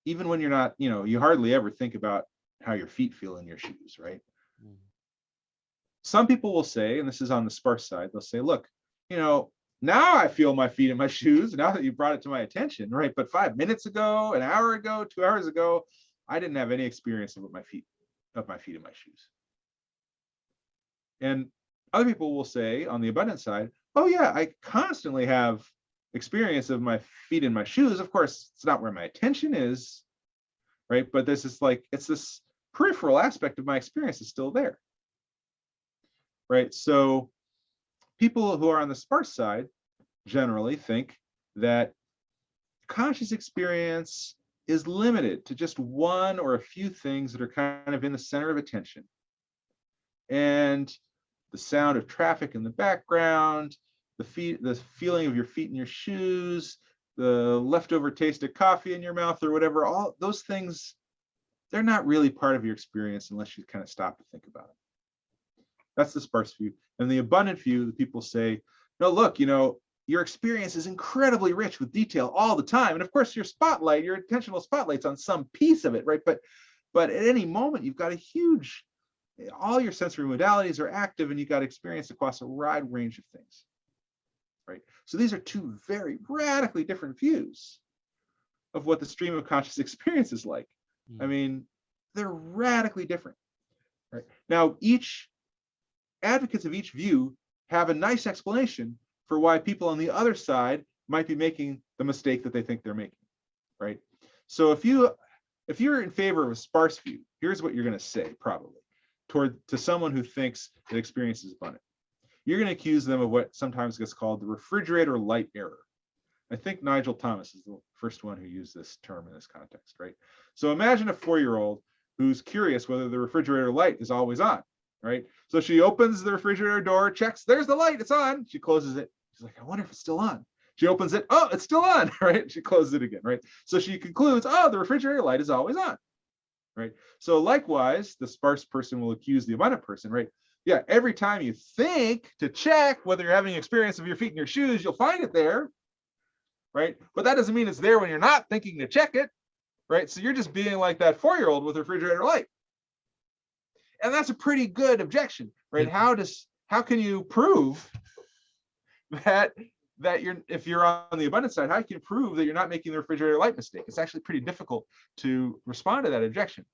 S2: even when you're not, you hardly ever think about how your feet feel in your shoes, right? some people will say, and this is on the sparse side, they'll say, look, now I feel my feet in my shoes, now that you brought it to my attention, right? But 5 minutes ago, an hour ago, 2 hours ago, I didn't have any experience of my feet in my shoes. And other people will say on the abundant side, oh yeah, I constantly have experience of my feet in my shoes. Of course, it's not where my attention is, right? But this is like, it's this peripheral aspect of my experience is still there, right? So people who are on the sparse side generally think that conscious experience is limited to just one or a few things that are kind of in the center of attention. And the sound of traffic in the background, the feeling of your feet in your shoes, the leftover taste of coffee in your mouth or whatever, all those things, they're not really part of your experience unless you kind of stop to think about it. That's the sparse view. And the abundant view, the people say, no, look, your experience is incredibly rich with detail all the time. And of course, your attentional spotlight's on some piece of it, right? But at any moment, you've got all your sensory modalities are active and you've got experience across a wide range of things, right? So these are two very radically different views of what the stream of conscious experience is like. I mean, they're radically different, right? Now, advocates of each view have a nice explanation for why people on the other side might be making the mistake that they think they're making, right? So if you're in favor of a sparse view, here's what you're going to say probably to someone who thinks that experience is abundant. You're going to accuse them of what sometimes gets called the refrigerator light error. I think Nigel Thomas is the first one who used this term in this context, right? So imagine a 4-year-old who's curious whether the refrigerator light is always on, right? So she opens the refrigerator door, checks, there's the light, it's on. She closes it. She's like, I wonder if it's still on. She opens it, oh, it's still on, right? She closes it again, right? So she concludes, oh, the refrigerator light is always on, right? So likewise, the sparse person will accuse the abundant person, right? Yeah, every time you think to check whether you're having an experience of your feet in your shoes, you'll find it there, right? But that doesn't mean it's there when you're not thinking to check it, right? So you're just being like that 4-year-old with refrigerator light. And that's a pretty good objection, right? How can you prove that if you're on the abundant side, how can you prove that you're not making the refrigerator light mistake? It's actually pretty difficult to respond to that objection.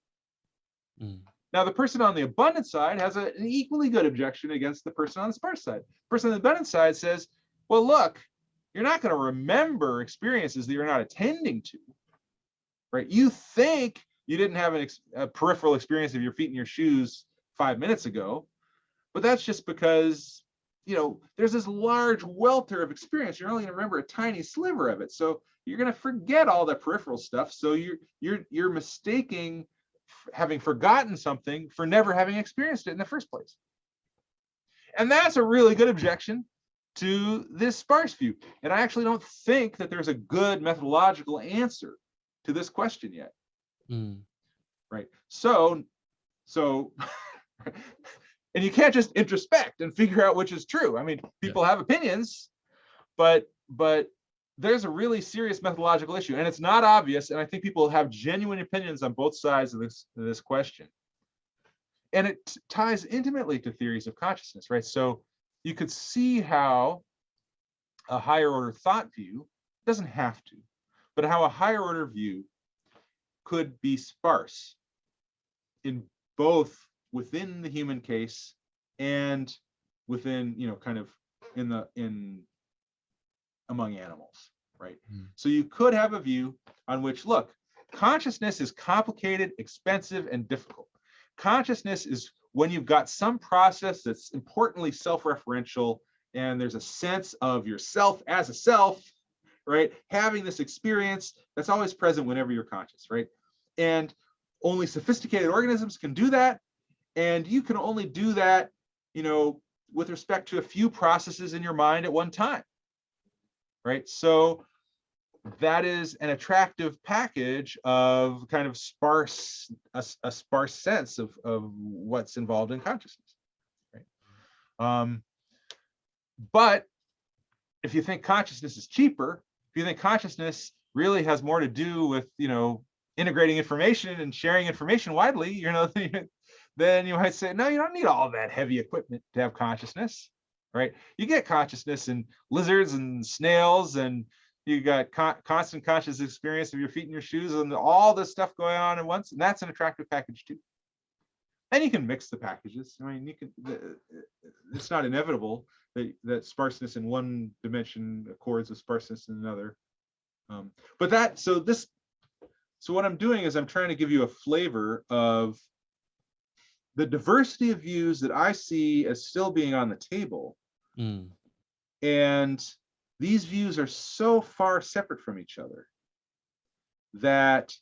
S2: Now, the person on the abundant side has an equally good objection against the person on the sparse side. The person on the abundant side says, well, look, you're not going to remember experiences that you're not attending to, right? You think you didn't have a peripheral experience of your feet in your shoes 5 minutes ago, but that's just because, there's this large welter of experience. You're only going to remember a tiny sliver of it. So you're going to forget all that peripheral stuff. So you're mistaking having forgotten something for never having experienced it in the first place. And that's a really good objection to this sparse view. And I actually don't think that there's a good methodological answer to this question yet. Right. So and you can't just introspect and figure out which is true. I mean, people have opinions, but there's a really serious methodological issue, and it's not obvious. And I think people have genuine opinions on both sides of this question. And it ties intimately to theories of consciousness, right? So you could see how a higher order thought view doesn't have to, but how a higher order view could be sparse in both within the human case and within, kind of among animals, right? So you could have a view on which, look, consciousness is complicated, expensive, and difficult. Consciousness is when you've got some process that's importantly self-referential, and there's a sense of yourself as a self, right? Having this experience that's always present whenever you're conscious, right? And only sophisticated organisms can do that. And you can only do that, with respect to a few processes in your mind at one time, right? So that is an attractive package of kind of a sparse sense of what's involved in consciousness, right? But if you think consciousness is cheaper, if you think consciousness really has more to do with, integrating information and sharing information widely, then you might say, no, you don't need all that heavy equipment to have consciousness, right? You get consciousness in lizards and snails, and you got constant conscious experience of your feet in your shoes and all this stuff going on at once, and that's an attractive package too. And you can mix the packages. I mean, you can. It's not inevitable that sparseness in one dimension accords with sparseness in another. So what I'm doing is I'm trying to give you a flavor of the diversity of views that I see as still being on the table. And these views are so far separate from each other that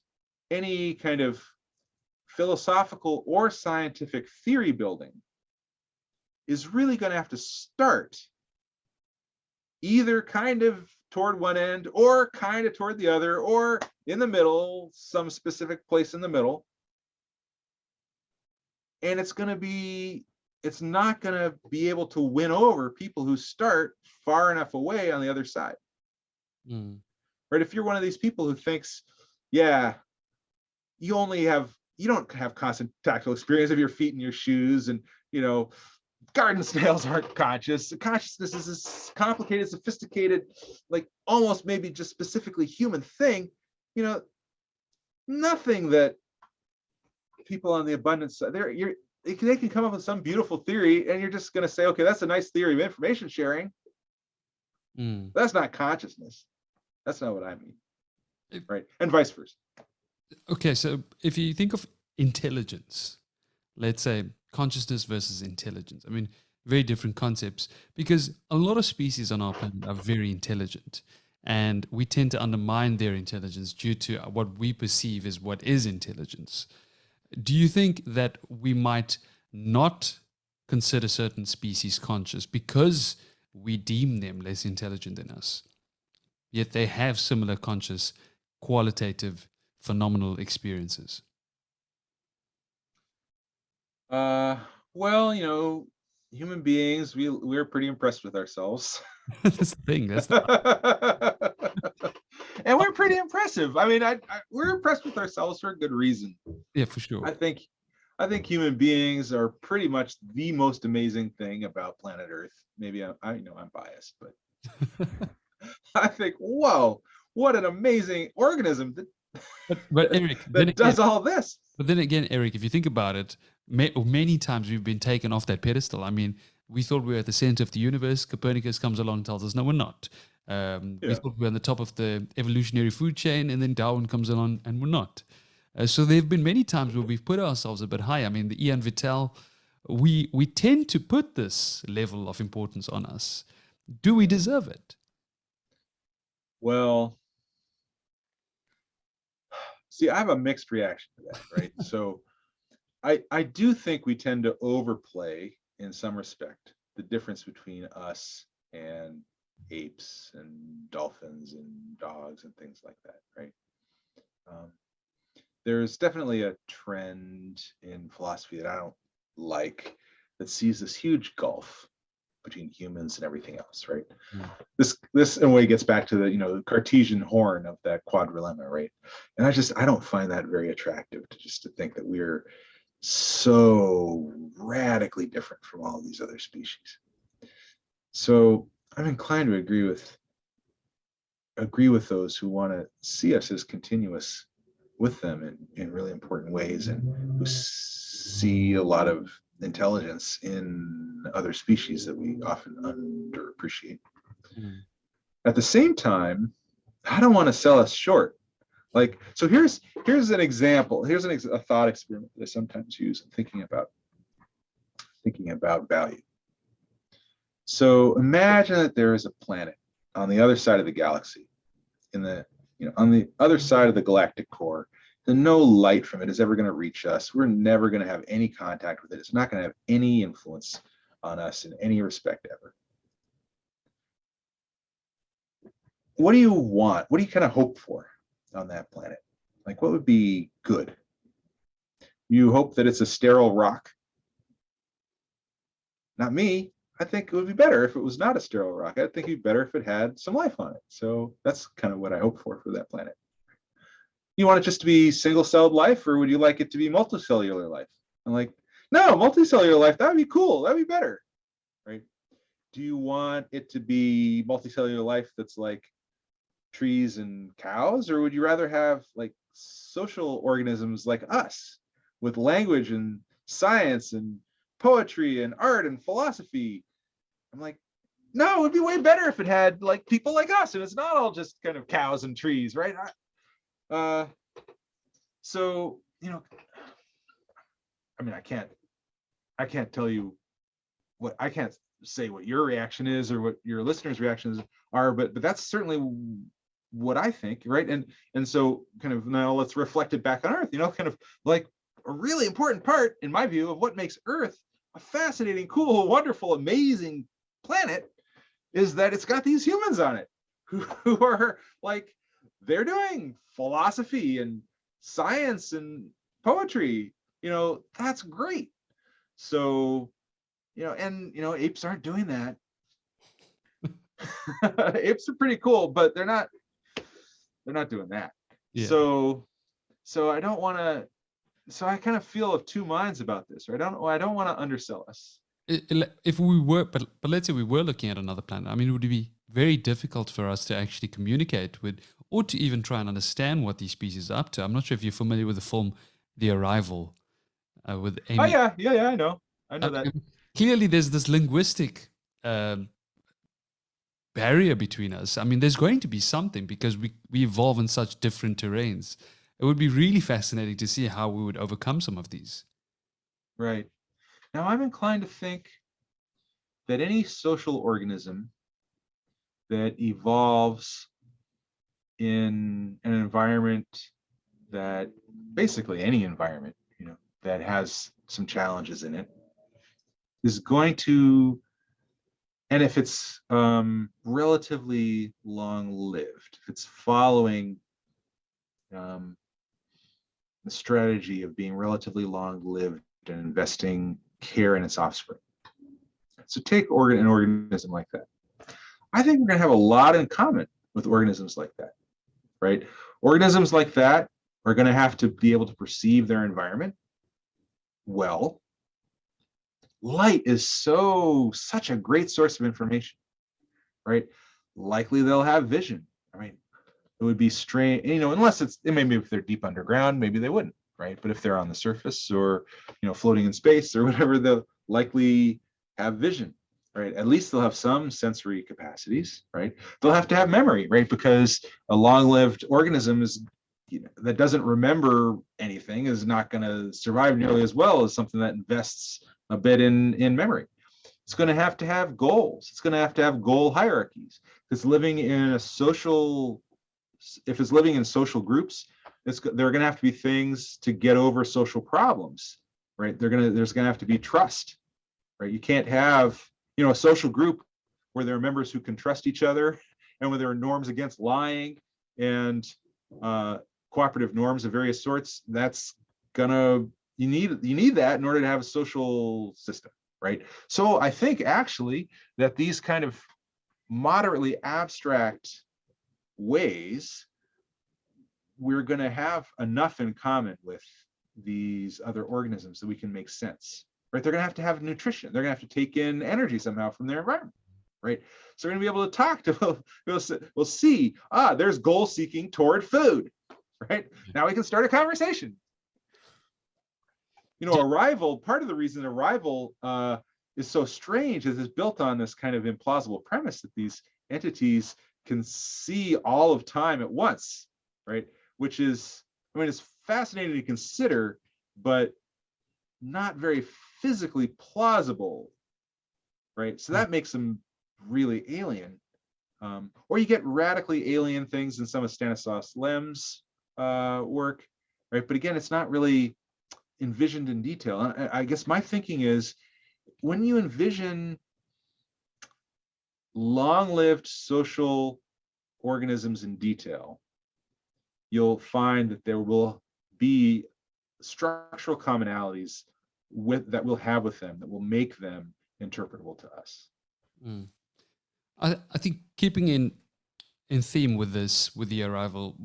S2: any kind of philosophical or scientific theory building is really going to have to start either kind of toward one end or kind of toward the other, or in the middle, some specific place in the middle. And it's not going to be able to win over people who start far enough away on the other side. Right? If you're one of these people who thinks, yeah, you don't have constant tactile experience of your feet in your shoes, and garden snails aren't conscious. Consciousness is this complicated, sophisticated, like almost maybe just specifically human thing. Nothing that people on the abundance side, they can come up with some beautiful theory, and you're just going to say, okay, that's a nice theory of information sharing. That's not consciousness. That's not what I mean. Right? And vice versa.
S1: Okay, so if you think of intelligence, let's say consciousness versus intelligence, I mean, very different concepts, because a lot of species on our planet are very intelligent, and we tend to undermine their intelligence due to what we perceive as what is intelligence. Do you think that we might not consider certain species conscious because we deem them less intelligent than us, yet they have similar conscious, qualitative, phenomenal experiences?
S2: Well, human beings, we're pretty impressed with ourselves.
S1: That's the thing.
S2: And we're pretty impressive. I mean, we're impressed with ourselves for a good reason.
S1: Yeah, for sure.
S2: I think human beings are pretty much the most amazing thing about planet Earth. Maybe I'm biased, but I think, whoa, what an amazing organism
S1: but Eric,
S2: that does all this.
S1: But then again, Eric, if you think about it, many times we've been taken off that pedestal. I mean, we thought we were at the center of the universe. Copernicus comes along and tells us, no, we're not. We thought we were on the top of the evolutionary food chain, and then Darwin comes along and we're not. So there have been many times where we've put ourselves a bit higher. I mean, the Ian Vittel, we tend to put this level of importance on us. Do we deserve it?
S2: Well, see, I have a mixed reaction to that, right? So I do think we tend to overplay, in some respect, the difference between us and apes and dolphins and dogs and things like that, right? There's definitely a trend in philosophy that I don't like, that sees this huge gulf between humans and everything else, right? This in a way gets back to the Cartesian horn of that quadrilemma, right? And I don't find that very attractive, to think that we're so radically different from all these other species. So I'm inclined to agree with those who want to see us as continuous with them in really important ways, and who see a lot of intelligence in other species that we often underappreciate. At the same time, I don't want to sell us short. Like, so here's an example. Here's a thought experiment that I sometimes use in thinking about value. So imagine that there is a planet on the other side of the galaxy, on the other side of the galactic core, and no light from it is ever going to reach us. We're never going to have any contact with it. It's not going to have any influence on us in any respect ever. What do you want? What do you kind of hope for on that planet? Like, what would be good? You hope that it's a sterile rock? Not me. I think it would be better if it was not a sterile rock. I think it'd be better if it had some life on it. So that's kind of what I hope for that planet. You want it just to be single-celled life, or would you like it to be multicellular life? And like, No, multicellular life, that'd be cool. That'd be better, right? Do you want it to be multicellular life that's like trees and cows, or would you rather have like social organisms like us with language and science and poetry and art and philosophy? I'm like, no, it would be way better if it had like people like us, and it's not all just kind of cows and trees, right? So, you know, I mean, I can't tell you what, I can't say what your reaction is or what your listeners' reactions are, but that's certainly what I think, right? And so kind of now let's reflect it back on Earth, you know, kind of like a really important part, in my view, of what makes Earth a fascinating, cool, wonderful, amazing planet is that it's got these humans on it who are like, they're doing philosophy and science and poetry, you know, that's great. So, you know, and, you know, apes aren't doing that. Apes are pretty cool, but they're not doing that.
S1: Yeah.
S2: So I don't want to, so I kind of feel of two minds about this, right? I don't want to undersell us.
S1: If we were, but let's say we were looking at another planet, I mean, it would be very difficult for us to actually communicate with, or to even try and understand what these species are up to. I'm not sure if you're familiar with the film The Arrival with Amy.
S2: Oh yeah, I know that.
S1: Clearly, there's this linguistic barrier between us. I mean, there's going to be something because we evolve in such different terrains. It would be really fascinating to see how we would overcome some of these.
S2: Right. Now, I'm inclined to think that any social organism that evolves in an environment that, basically any environment, you know, that has some challenges in it, is going to, and if it's relatively long-lived, if it's following the strategy of being relatively long-lived and investing care in its offspring. So take an organism like that. I think we're going to have a lot in common with organisms like that, right? Organisms like that are going to have to be able to perceive their environment well. Light is such a great source of information, right? Likely they'll have vision. I mean, it would be strange, you know, unless maybe if they're deep underground, maybe they wouldn't, right? But if they're on the surface or, you know, floating in space or whatever, they'll likely have vision, right? At least they'll have some sensory capacities, right? They'll have to have memory, right? Because a long-lived organism is, you know, that doesn't remember anything is not going to survive nearly as well as something that invests a bit in memory. It's going to have goals. It's going to have goal hierarchies. If it's living in social groups, there are going to have to be things to get over social problems, right? There's going to have to be trust, right? You can't have, you know, a social group where there are members who can trust each other and where there are norms against lying and cooperative norms of various sorts. You need that in order to have a social system, right? So I think actually that these kind of moderately abstract ways, we're going to have enough in common with these other organisms that we can make sense, right? They're going to have nutrition. They're going to have to take in energy somehow from their environment, right? So we're going to be able to talk to, we'll see, there's goal seeking toward food, right? Now we can start a conversation. You know, part of the reason Arrival is so strange is it's built on this kind of implausible premise that these entities can see all of time at once, right? Which is, I mean, it's fascinating to consider, but not very physically plausible, right? So that makes them really alien. Or you get radically alien things in some of Stanislas Lem's work, right? But again, it's not really envisioned in detail. I guess my thinking is, when you envision long-lived social organisms in detail, you'll find that there will be structural commonalities that we'll have with them that will make them interpretable to us.
S1: I think keeping in theme with this, with The Arrival,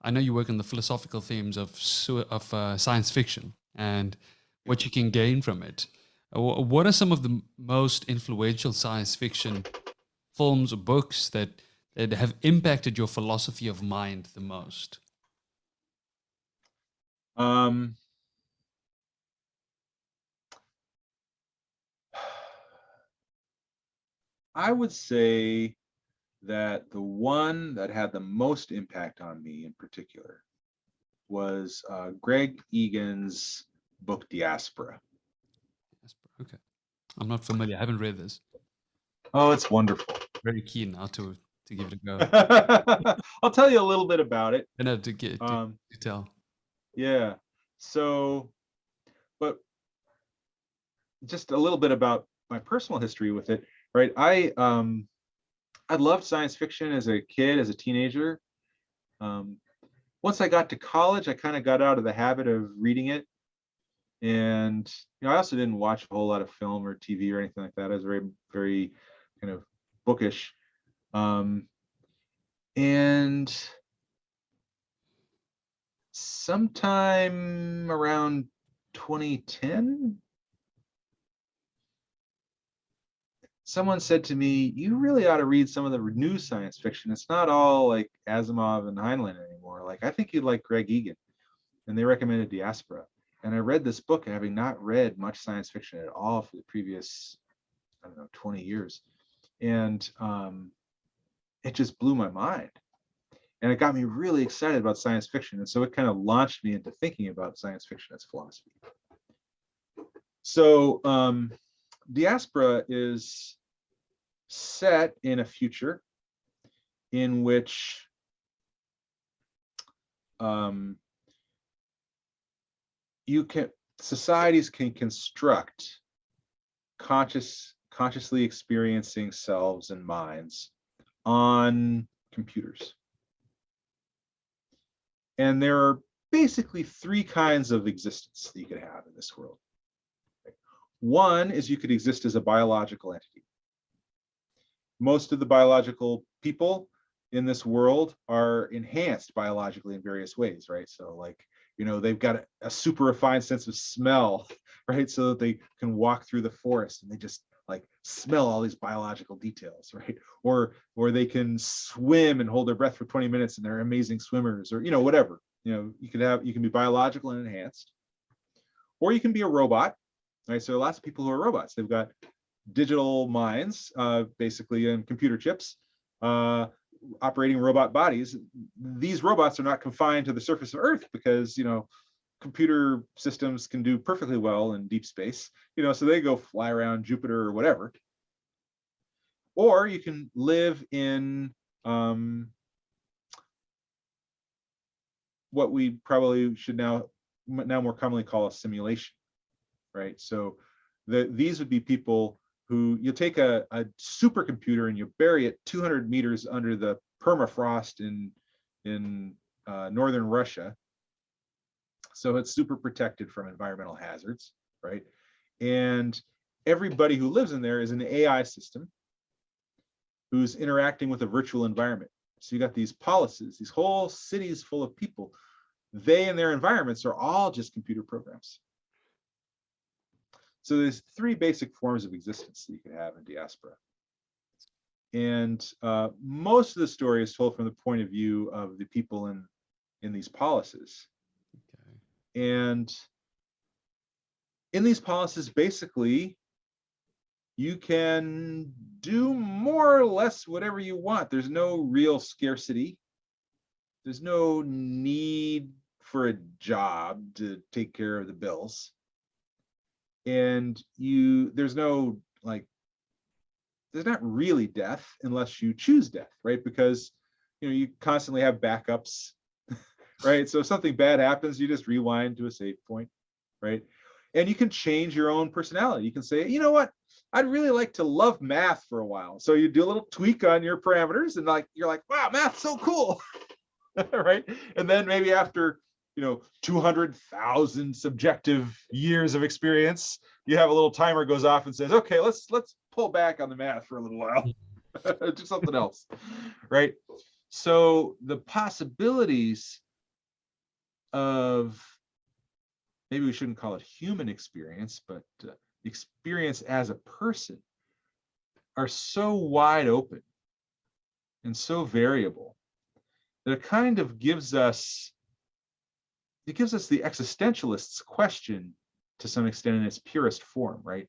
S1: I know you work on the philosophical themes of science fiction, and what you can gain from it. What are some of the most influential science fiction films or books that have impacted your philosophy of mind the most?
S2: I would say that the one that had the most impact on me in particular was Greg Egan's book Diaspora.
S1: Okay. I'm not familiar. I haven't read this.
S2: Oh, it's wonderful.
S1: Very keen now to give it a go.
S2: I'll tell you a little bit about it.
S1: I know to tell.
S2: Yeah. So, but just a little bit about my personal history with it, right? I loved science fiction as a kid, as a teenager. Once I got to college, I kind of got out of the habit of reading it. And I also didn't watch a whole lot of film or TV or anything like that. I was very, very kind of bookish. And sometime around 2010, someone said to me, "You really ought to read some of the new science fiction. It's not all like Asimov and Heinlein anymore. Like, I think you'd like Greg Egan." And they recommended Diaspora. And I read this book, having not read much science fiction at all for the previous, 20 years. And it just blew my mind. And it got me really excited about science fiction. And so it kind of launched me into thinking about science fiction as philosophy. So Diaspora is set in a future in which societies can construct consciously experiencing selves and minds on computers. And there are basically three kinds of existence that you could have in this world. One is you could exist as a biological entity. Most of the biological people in this world are enhanced biologically in various ways, right? So like, they've got a super refined sense of smell, right? So that they can walk through the forest and they just like smell all these biological details, right? Or they can swim and hold their breath for 20 minutes and they're amazing swimmers, or whatever. You can be biological and enhanced, or you can be a robot, right? So lots of people who are robots, they've got digital minds, basically, and computer chips, operating robot bodies. These robots are not confined to the surface of Earth because, computer systems can do perfectly well in deep space, so they go fly around Jupiter or whatever. Or you can live in what we probably should now more commonly call a simulation, right? So these would be people who you take a supercomputer and you bury it 200 meters under the permafrost in northern Russia. So it's super protected from environmental hazards, right? And everybody who lives in there is an AI system who's interacting with a virtual environment. So you got these policies, these whole cities full of people. They and their environments are all just computer programs. So there's three basic forms of existence that you can have in Diaspora. And most of the story is told from the point of view of the people in these policies. Okay. And in these policies, basically, you can do more or less whatever you want. There's no real scarcity. There's no need for a job to take care of the bills. And there's no there's not really death unless you choose death, right? Because you constantly have backups, right? So if something bad happens, you just rewind to a save point, right? And you can change your own personality. You can say, you know what, I'd really like to love math for a while. So you do a little tweak on your parameters and you're like, wow, math's so cool. Right? And then maybe after 200,000 subjective years of experience, you have a little timer goes off and says, okay, let's pull back on the math for a little while. Do something else, right? So the possibilities of maybe we shouldn't call it human experience, but experience as a person are so wide open and so variable that it kind of gives us the existentialist's question to some extent in its purest form, right?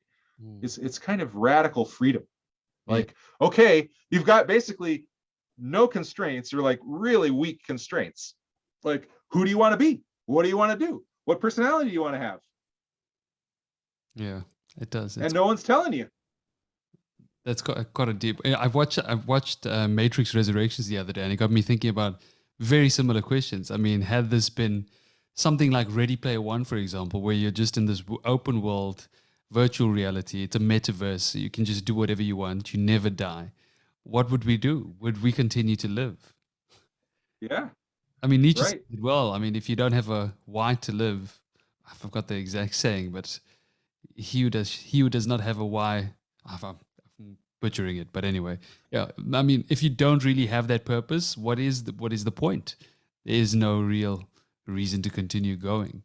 S2: It's kind of radical freedom. Like, okay, you've got basically no constraints, or like really weak constraints. Like, who do you want to be? What do you want to do? What personality do you want to have?
S1: Yeah, it does.
S2: And no one's telling you.
S1: That's quite a deep. I've watched Matrix Resurrections the other day, and it got me thinking about very similar questions. I mean, had this been something like Ready Player One, for example, where you're just in this open world virtual reality, it's a metaverse, so you can just do whatever you want, you never die. What would we do? Would we continue to live?
S2: Yeah.
S1: I mean, Nietzsche
S2: Right.
S1: said, well, I mean, if you don't have a why to live, I forgot the exact saying, but he who does not have a why, I'm butchering it, but anyway, yeah. I mean, if you don't really have that purpose, what is the point? There is no real reason to continue going.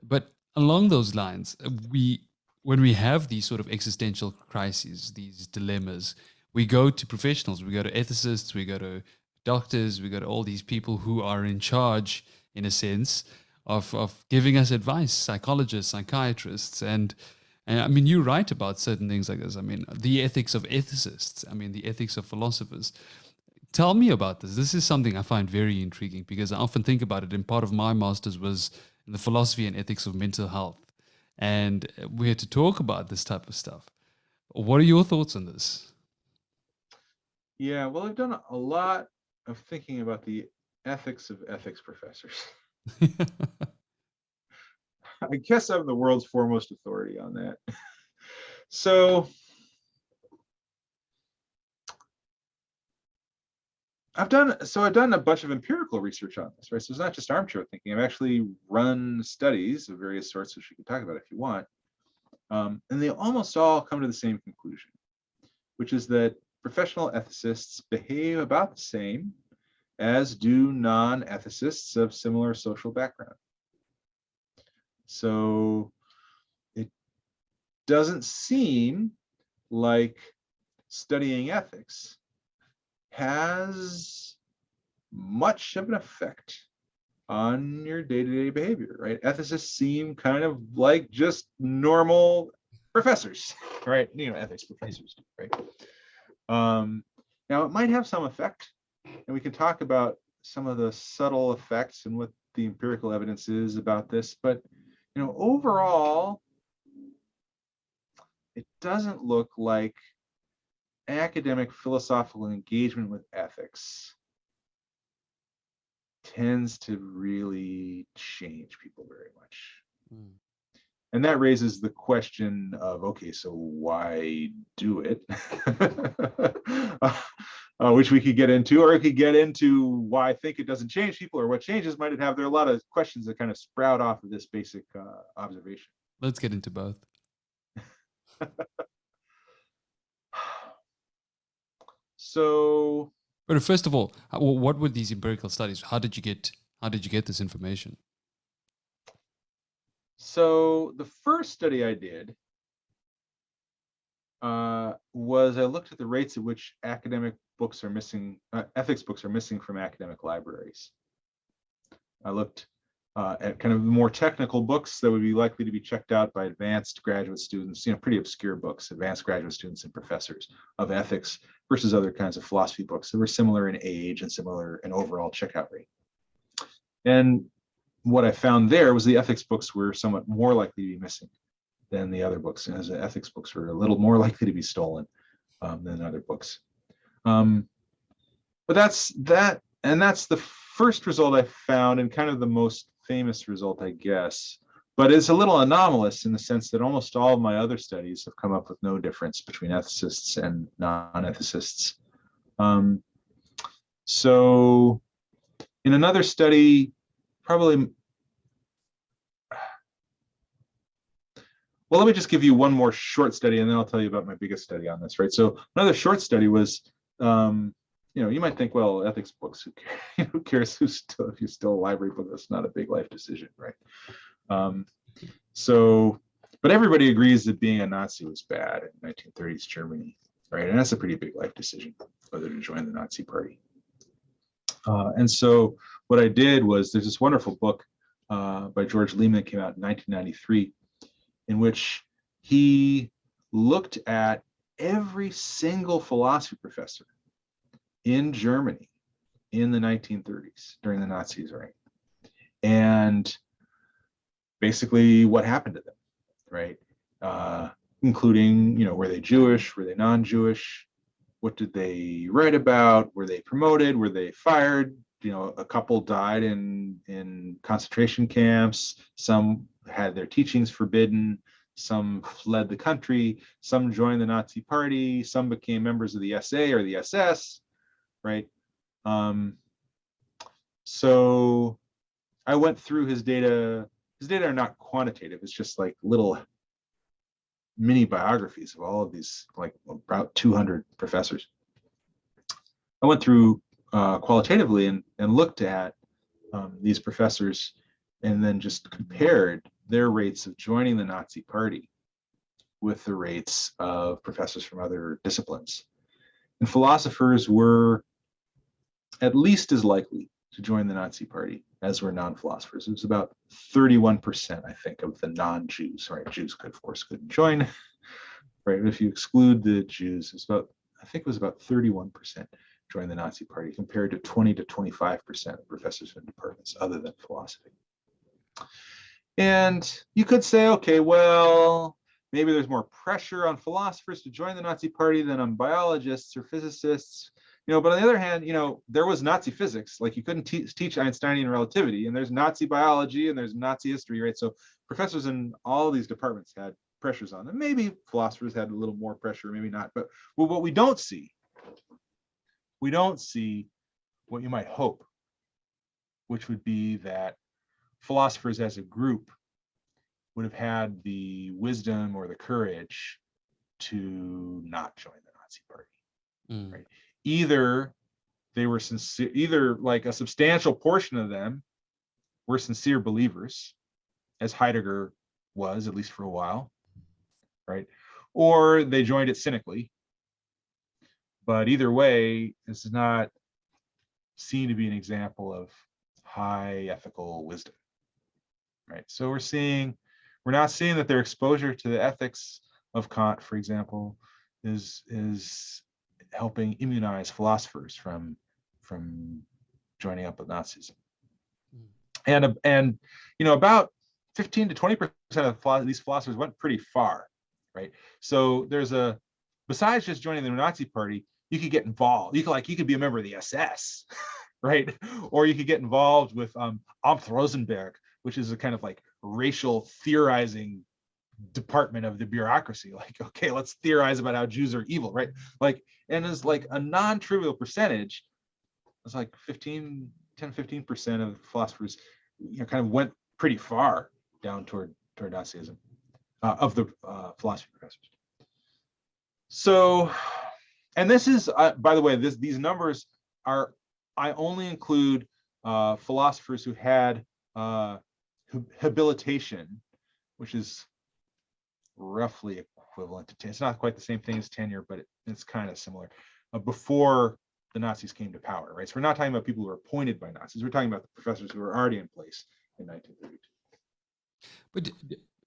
S1: But along those lines, when we have these sort of existential crises, these dilemmas, we go to professionals, we go to ethicists, we go to doctors, we go to all these people who are in charge, in a sense, of giving us advice, psychologists, psychiatrists, and I mean, you write about certain things like this. I mean, the ethics of ethicists, I mean, the ethics of philosophers. Tell me about this. This is something I find very intriguing because I often think about it. And part of my master's was in the philosophy and ethics of mental health. And we had to talk about this type of stuff. What are your thoughts on this?
S2: Yeah, well, I've done a lot of thinking about the ethics of ethics professors. I guess I'm the world's foremost authority on that. So I've done a bunch of empirical research on this, right? So it's not just armchair thinking. I've actually run studies of various sorts, which we can talk about if you want. And they almost all come to the same conclusion, which is that professional ethicists behave about the same as do non-ethicists of similar social background. So it doesn't seem like studying ethics has much of an effect on your day-to-day behavior, right? Ethicists seem kind of like just normal professors, right? You know, ethics professors, right? Now it might have some effect, and we can talk about some of the subtle effects and what the empirical evidence is about this, but you know, overall, it doesn't look like academic philosophical engagement with ethics tends to really change people very much. And that raises the question of, okay, so why do it? Which we could get into, or we could get into why I think it doesn't change people, or what changes might it have. There are a lot of questions that kind of sprout off of this basic observation.
S1: Let's get into both.
S2: So,
S1: but first of all, what were these empirical studies? How did you get this information?
S2: So the first study I did was I looked at the rates at which academic books are missing, ethics books are missing from academic libraries. I looked at kind of more technical books that would be likely to be checked out by advanced graduate students, you know, pretty obscure books, advanced graduate students and professors of ethics versus other kinds of philosophy books that were similar in age and similar in overall checkout rate. And what I found there was the ethics books were somewhat more likely to be missing than the other books, as the ethics books were a little more likely to be stolen than other books. But that's that, and that's the first result I found, and kind of the most famous result, I guess. But it's a little anomalous in the sense that almost all of my other studies have come up with no difference between ethicists and non-ethicists. So in another study, probably, well, let me just give you one more short study, and then I'll tell you about my biggest study on this, right? So another short study was, you know, you might think, well, ethics books, who cares if you still a library book? That's not a big life decision, right? But everybody agrees that being a Nazi was bad in 1930s Germany, right? And that's a pretty big life decision, whether to join the Nazi Party. And so what I did was, there's this wonderful book by George Lehman that came out in 1993, in which he looked at every single philosophy professor in Germany in the 1930s during the Nazis' reign, and basically what happened to them, right? Including, were they Jewish? Were they non-Jewish? What did they write about? Were they promoted? Were they fired? A couple died in concentration camps. Some had their teachings forbidden. Some fled the country. Some joined the Nazi Party. Some became members of the SA or the SS, right? So I went through his data. His data are not quantitative. It's just like little mini biographies of all of these, like about 200 professors. I went through qualitatively and looked at these professors, and then just compared their rates of joining the Nazi Party with the rates of professors from other disciplines. And philosophers were at least as likely to join the Nazi Party as were non-philosophers. It was about 31%, I think, of the non-Jews, right? Jews could, of course, couldn't join, right? But if you exclude the Jews, it's about, I think it was about 31% joined the Nazi Party, compared to 20 to 25% of professors from departments other than philosophy. And you could say, okay, well, maybe there's more pressure on philosophers to join the Nazi Party than on biologists or physicists. But on the other hand, there was Nazi physics. Like, you couldn't teach Einsteinian relativity, and there's Nazi biology, and there's Nazi history, right? So professors in all these departments had pressures on them. Maybe philosophers had a little more pressure, maybe not. But what we don't see what you might hope, which would be that philosophers as a group would have had the wisdom or the courage to not join the Nazi Party, right? Either they were sincere, either like a substantial portion of them were sincere believers, as Heidegger was, at least for a while, right? Or they joined it cynically. But either way, this is not seen to be an example of high ethical wisdom, right? So we're not seeing that their exposure to the ethics of Kant, for example, is helping immunize philosophers from joining up with Nazism. And about 15 to 20% of these philosophers went pretty far, right? So besides just joining the Nazi Party, you could get involved. You could be a member of the SS, right? Or you could get involved with Amt Rosenberg, which is a kind of like racial theorizing department of the bureaucracy. Like, okay, let's theorize about how Jews are evil, right? Like, and it's like a non-trivial percentage. It's like 10, 15% of philosophers, kind of went pretty far down toward Nazism of the philosophy professors. So, and this is, by the way, these numbers are, I only include philosophers who had habilitation, which is roughly equivalent to, it's not quite the same thing as tenure, but it's kind of similar, before the Nazis came to power, right? So we're not talking about people who were appointed by Nazis. We're talking about the professors who were already in place in 1932.
S1: But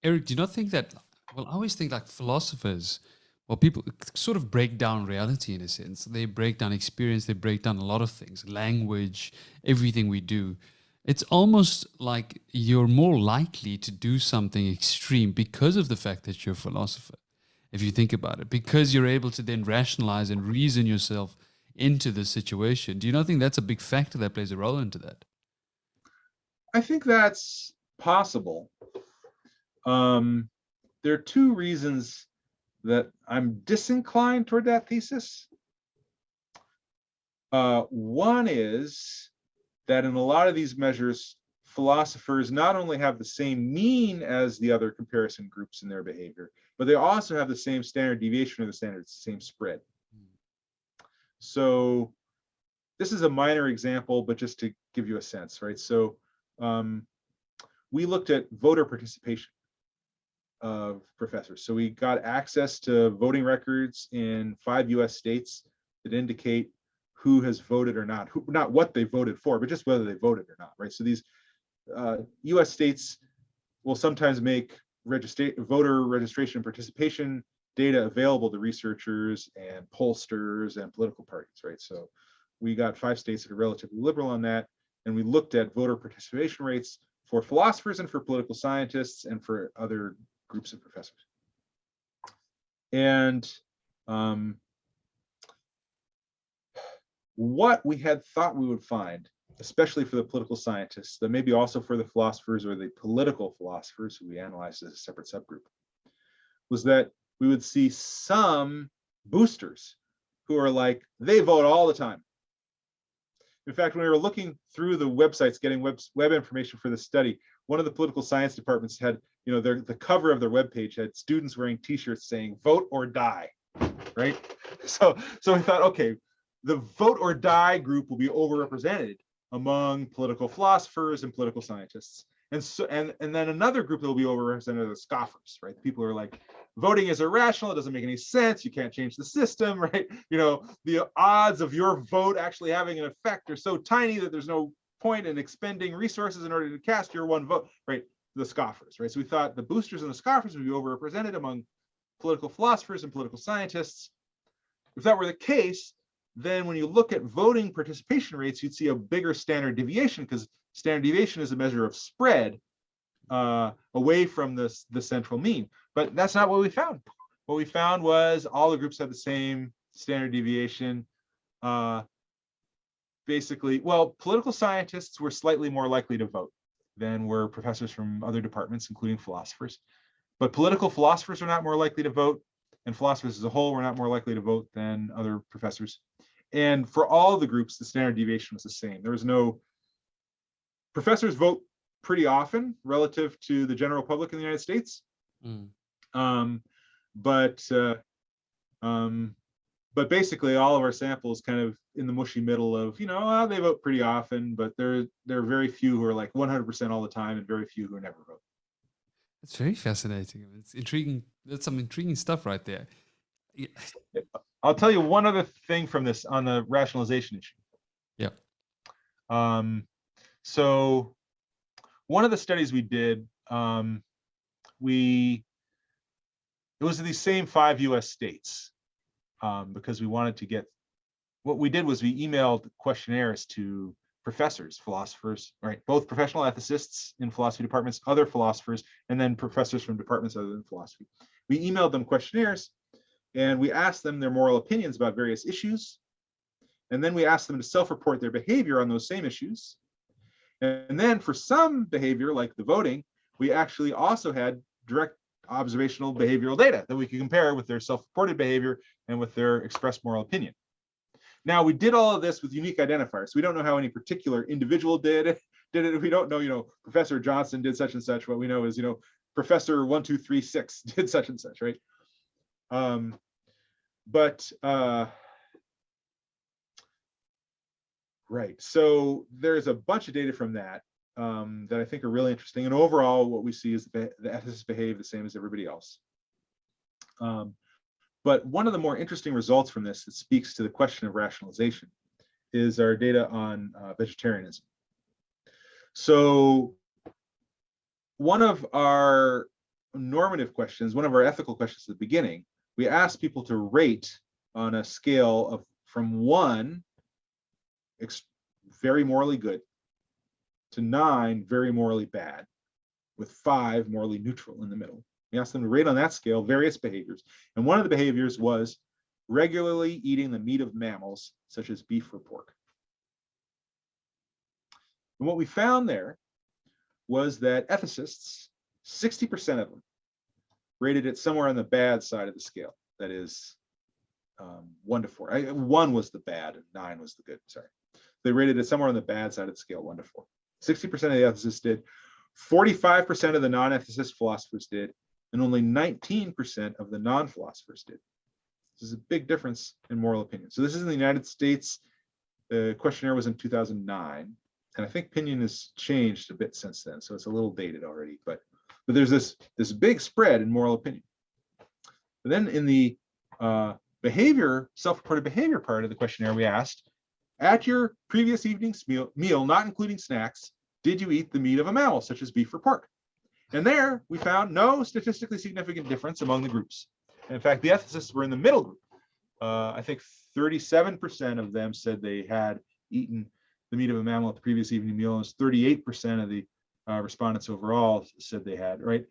S1: Eric, do you not think that, well, I always think like philosophers, well, people sort of break down reality in a sense. They break down experience, they break down a lot of things, language, everything we do. It's almost like you're more likely to do something extreme because of the fact that you're a philosopher, if you think about it, because you're able to then rationalize and reason yourself into the situation. Do you not think that's a big factor that plays a role into that?
S2: I think that's possible. There are two reasons that I'm disinclined toward that thesis. One is that in a lot of these measures, philosophers not only have the same mean as the other comparison groups in their behavior, but they also have the same standard deviation or the same spread. So this is a minor example, but just to give you a sense, right? So we looked at voter participation of professors. So we got access to voting records in 5 US states that indicate who has voted or not, not what they voted for, but just whether they voted or not, right? So these US states will sometimes make voter registration and participation data available to researchers and pollsters and political parties, right? So we got 5 states that are relatively liberal on that, and we looked at voter participation rates for philosophers and for political scientists and for other groups of professors. And what we had thought we would find, especially for the political scientists, but maybe also for the philosophers or the political philosophers who we analyzed as a separate subgroup, was that we would see some boosters who are like, they vote all the time. In fact, when we were looking through the websites, getting web information for the study, one of the political science departments had, the cover of their webpage had students wearing T-shirts saying "Vote or Die," right? So we thought, okay, the vote or die group will be overrepresented among political philosophers and political scientists, and then another group that will be overrepresented are the scoffers, right? People who are like, voting is irrational, it doesn't make any sense, you can't change the system, right? The odds of your vote actually having an effect are so tiny that there's no point in expending resources in order to cast your one vote, right? The scoffers, right? So we thought the boosters and the scoffers would be overrepresented among political philosophers and political scientists. If that were the case, then when you look at voting participation rates, you'd see a bigger standard deviation, because standard deviation is a measure of spread away from the central mean. But that's not what we found. What we found was all the groups had the same standard deviation. Basically, well, political scientists were slightly more likely to vote than were professors from other departments, including philosophers. But political philosophers are not more likely to vote, and philosophers as a whole were not more likely to vote than other professors. And for all the groups, the standard deviation was the same. There was no, professors vote pretty often relative to the general public in the United States. But basically all of our samples kind of in the mushy middle of, they vote pretty often, but there are very few who are like 100% all the time and very few who never vote.
S1: It's very fascinating. It's intriguing. That's some intriguing stuff right there. Yeah.
S2: I'll tell you one other thing from this on the rationalization issue.
S1: Yeah.
S2: So one of the studies we did, it was these same 5 US states, because we wanted to get, what we did was we emailed questionnaires to professors, philosophers, right? Both professional ethicists in philosophy departments, other philosophers, and then professors from departments other than philosophy. We emailed them questionnaires and we asked them their moral opinions about various issues. And then we asked them to self-report their behavior on those same issues. And then for some behavior, like the voting, we actually also had direct observational behavioral data that we could compare with their self-reported behavior and with their expressed moral opinion. Now, we did all of this with unique identifiers. We don't know how any particular individual did it. We don't know, Professor Johnson did such and such. What we know is, Professor 1236 did such and such, right? Right. So there's a bunch of data from that that I think are really interesting. And overall, what we see is the ethicists behave the same as everybody else. But one of the more interesting results from this that speaks to the question of rationalization is our data on vegetarianism. So one of our normative questions, one of our ethical questions at the beginning, we asked people to rate on a scale of from 1, very morally good, to 9, very morally bad, with 5, morally neutral in the middle. We asked them to rate on that scale various behaviors. And one of the behaviors was regularly eating the meat of mammals, such as beef or pork. And what we found there was that ethicists, 60% of them, rated it somewhere on the bad side of the scale. That is 1 to 4. 1 was the bad and 9 was the good, sorry. They rated it somewhere on the bad side of the scale, 1 to 4. 60% of the ethicists did, 45% of the non-ethicist philosophers did, and only 19% of the non-philosophers did. This is a big difference in moral opinion. So this is in the United States. The questionnaire was in 2009. and I think opinion has changed a bit since then, so it's a little dated already. But there's this big spread in moral opinion. But then in the behavior, self-reported behavior part of the questionnaire, we asked, at your previous evening's meal, not including snacks, did you eat the meat of a mammal, such as beef or pork? And there we found no statistically significant difference among the groups. And in fact, the ethicists were in the middle group. I think 37% of them said they had eaten the meat of a mammal at the previous evening meal, and 38% of the respondents overall said they had, right?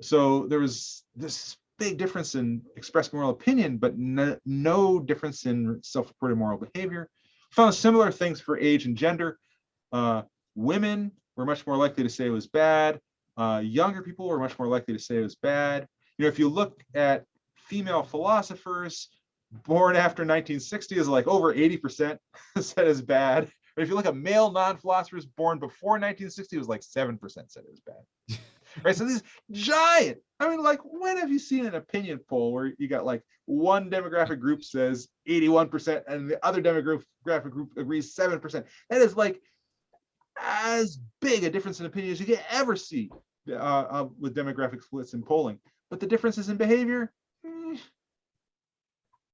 S2: So there was this big difference in expressed moral opinion, but no difference in self-reported moral behavior. Found similar things for age and gender. Women were much more likely to say it was bad. Younger people were much more likely to say it was bad. You know, if you look at female philosophers born after 1960, is like over 80% said it's bad. But if you look at male non-philosophers born before 1960, it was like 7% said it was bad. Right? So this giant, I mean, like, when have you seen an opinion poll where you got like one demographic group says 81% and the other demographic group agrees 7%? That is like as big a difference in opinion as you can ever see with demographic splits in polling. But the differences in behavior,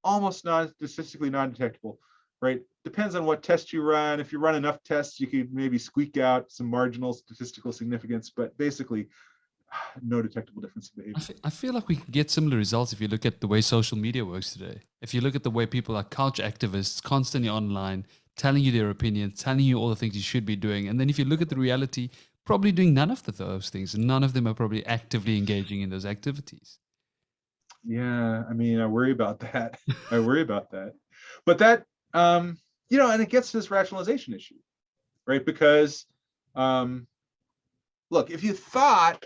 S2: almost statistically non-detectable, right? Depends on what test you run. If you run enough tests, you could maybe squeak out some marginal statistical significance, but basically no detectable difference in behavior.
S1: I feel like we can get similar results if you look at the way social media works today. If you look at the way people are couch activists, constantly online, telling you their opinions, telling you all the things you should be doing. And then if you look at the reality, probably doing none of those things. And none of them are probably actively engaging in those activities.
S2: Yeah, I mean, I worry about that. I worry about that. But that, you know, and it gets to this rationalization issue, right? Because, look, if you thought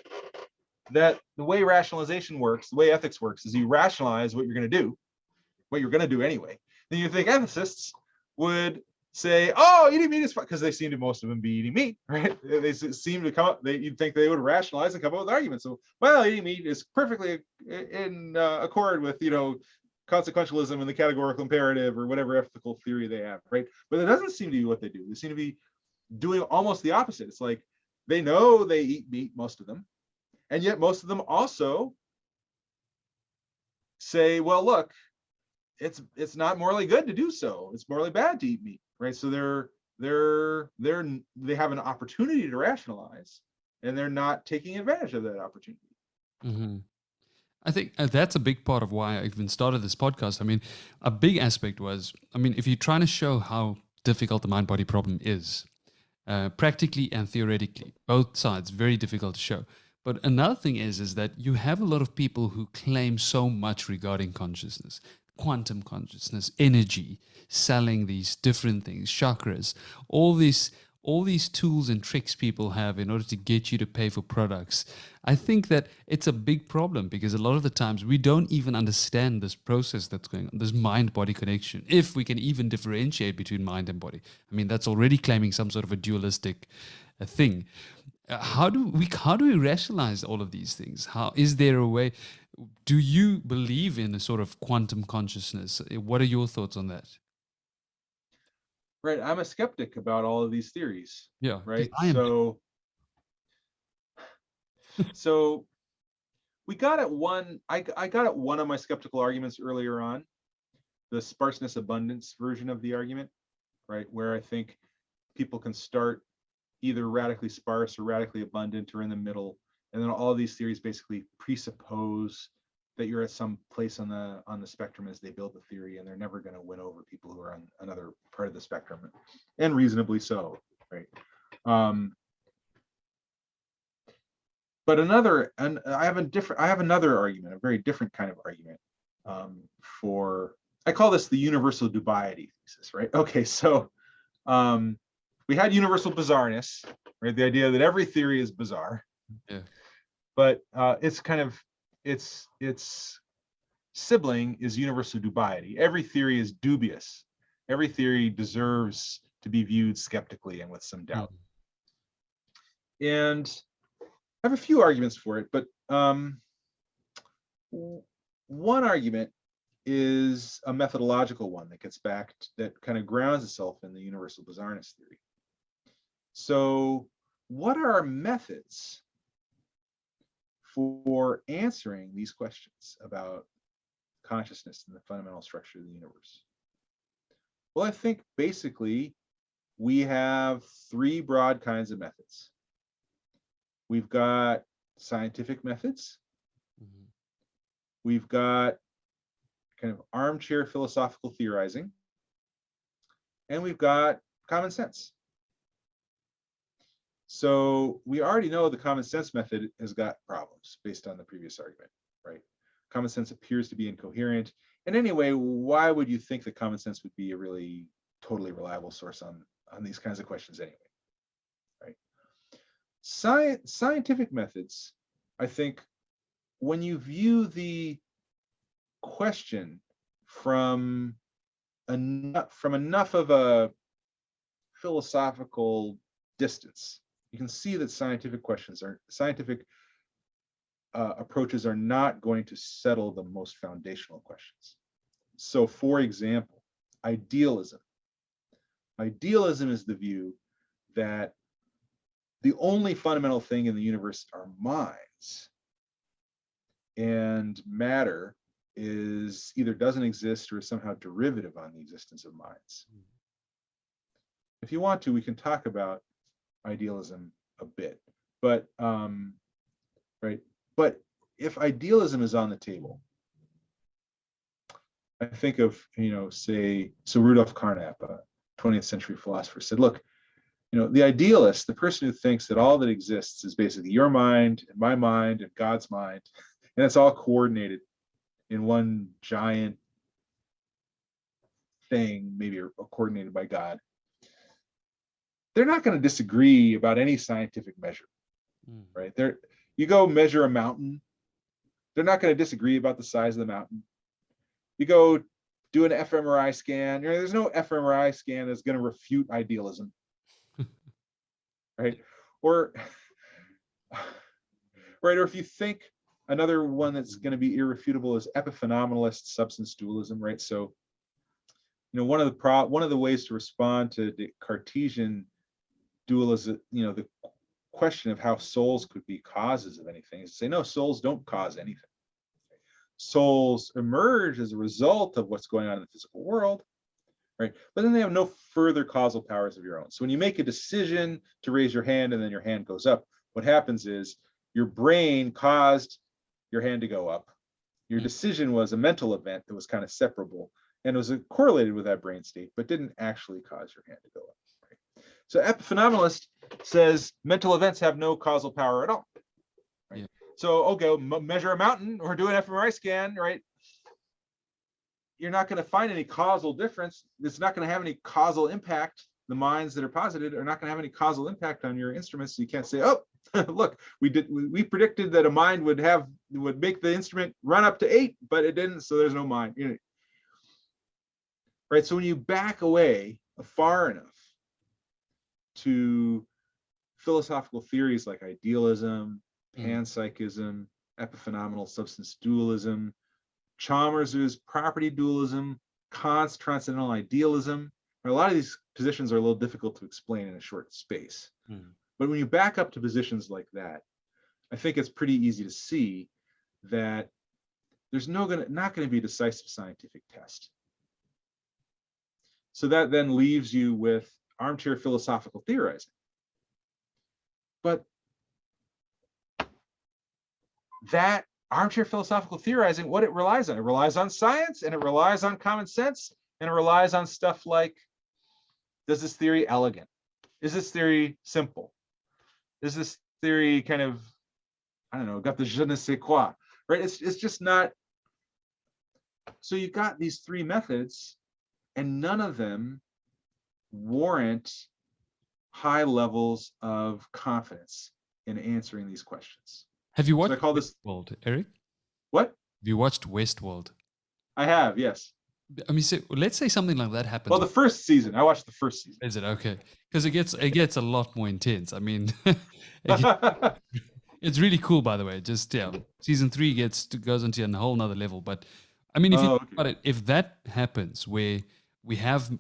S2: that the way rationalization works, the way ethics works, is you rationalize what you're going to do, what you're going to do anyway, then you think ethicists would say, oh, eating meat is fine, because they seem to, most of them, be eating meat, right? They seem to come up, you'd think they would rationalize and come up with arguments. So, well, eating meat is perfectly in accord with, you know, consequentialism and the categorical imperative or whatever ethical theory they have, right? But it doesn't seem to be what they do. They seem to be doing almost the opposite. It's like they know they eat meat, most of them, and yet most of them also say, well, look, it's not morally good to do so. It's morally bad to eat meat, right? So they have an opportunity to rationalize, and they're not taking advantage of that opportunity.
S1: Mm-hmm. I think that's a big part of why I even started this podcast. I mean, a big aspect was, I mean, if you're trying to show how difficult the mind-body problem is, practically and theoretically, both sides, very difficult to show. But another thing is that you have a lot of people who claim so much regarding consciousness, quantum consciousness, energy, selling these different things, chakras, all these tools and tricks people have in order to get you to pay for products. I think that it's a big problem because a lot of the times we don't even understand this process that's going on, this mind-body connection, if we can even differentiate between mind and body. I mean, that's already claiming some sort of a dualistic thing. How do we rationalize all of these things? How is there a way? Do you believe in a sort of quantum consciousness? What are your thoughts on that?
S2: Right. I'm a skeptic about all of these theories.
S1: Yeah.
S2: Right.
S1: I am.
S2: So we got at one, I got at one of my skeptical arguments earlier on, the sparseness abundance version of the argument, right? Where I think people can start either radically sparse or radically abundant or in the middle. And then all of these theories basically presuppose that you're at some place on the spectrum as they build the theory, and they're never going to win over people who are on another part of the spectrum, and reasonably so, right? But I have another argument, a very different kind of argument I call this the universal dubiety thesis, right? Okay, so we had universal bizarreness, right? The idea that every theory is bizarre.
S1: Yeah.
S2: But its sibling is universal dubiety. Every theory is dubious. Every theory deserves to be viewed skeptically and with some doubt. And I have a few arguments for it, but one argument is a methodological one that gets back, that kind of grounds itself in the universal bizarreness theory. So what are our methods for answering these questions about consciousness and the fundamental structure of the universe? Well, I think basically we have three broad kinds of methods. We've got scientific methods.
S1: Mhm.
S2: We've got kind of armchair philosophical theorizing. And we've got common sense. So we already know the common sense method has got problems based on the previous argument, right? Common sense appears to be incoherent. And anyway, why would you think that common sense would be a really totally reliable source on these kinds of questions anyway, right? Scientific methods, I think, when you view the question from enough of a philosophical distance, you can see that scientific approaches are not going to settle the most foundational questions. So, for example, idealism. Idealism is the view that the only fundamental thing in the universe are minds, and matter is either doesn't exist or is somehow derivative on the existence of minds. If you want to, we can talk about idealism a bit, but right. But if idealism is on the table, I think of, say, so Rudolf Carnap, a 20th century philosopher, said, look, the idealist, the person who thinks that all that exists is basically your mind and my mind and God's mind, and it's all coordinated in one giant thing, maybe coordinated by God. They're not going to disagree about any scientific measure, right? You go measure a mountain, they're not going to disagree about the size of the mountain. You go do an fMRI scan, there's no fMRI scan that's going to refute idealism, right? Or if you think another one that's going to be irrefutable is epiphenomenalist substance dualism, right? So, one of the ways to respond to the Cartesian dualism, the question of how souls could be causes of anything, is to say, no, souls don't cause anything. Souls emerge as a result of what's going on in the physical world, right? But then they have no further causal powers of your own. So when you make a decision to raise your hand and then your hand goes up, what happens is your brain caused your hand to go up. Your decision was a mental event that was kind of separable and was correlated with that brain state, but didn't actually cause your hand to go up. Right? So epiphenomenalist says mental events have no causal power at all. Right? Yeah. So, okay, measure a mountain or do an fMRI scan, right? You're not going to find any causal difference. It's not going to have any causal impact. The minds that are posited are not going to have any causal impact on your instruments. So you can't say, oh, look, we predicted that a mind would make the instrument run up to 8, but it didn't, so there's no mind. Right. So when you back away far enough to philosophical theories like idealism, panpsychism, epiphenomenal substance dualism, Chalmers's property dualism, Kant's transcendental idealism, a lot of these positions are a little difficult to explain in a short space. But when you back up to positions like that, I think it's pretty easy to see that there's not going to be a decisive scientific test. So that then leaves you with armchair philosophical theorizing. But that armchair philosophical theorizing, what it relies on science, and it relies on common sense, and it relies on stuff like, is this theory elegant? Is this theory simple? Is this theory kind of, I don't know, got the je ne sais quoi, right? It's just not. So you've got these three methods, and none of them warrant high levels of confidence in answering these questions.
S1: Have you watched
S2: Westworld,
S1: Eric?
S2: What?
S1: Have you watched Westworld?
S2: I have, yes.
S1: I mean, so let's say something like that happens.
S2: Well, the first season. I watched the first season.
S1: Is it okay? Because it gets a lot more intense. I mean, it's really cool, by the way. Just season 3 goes into a whole nother level. But I mean, if you think about it, if that happens, where we have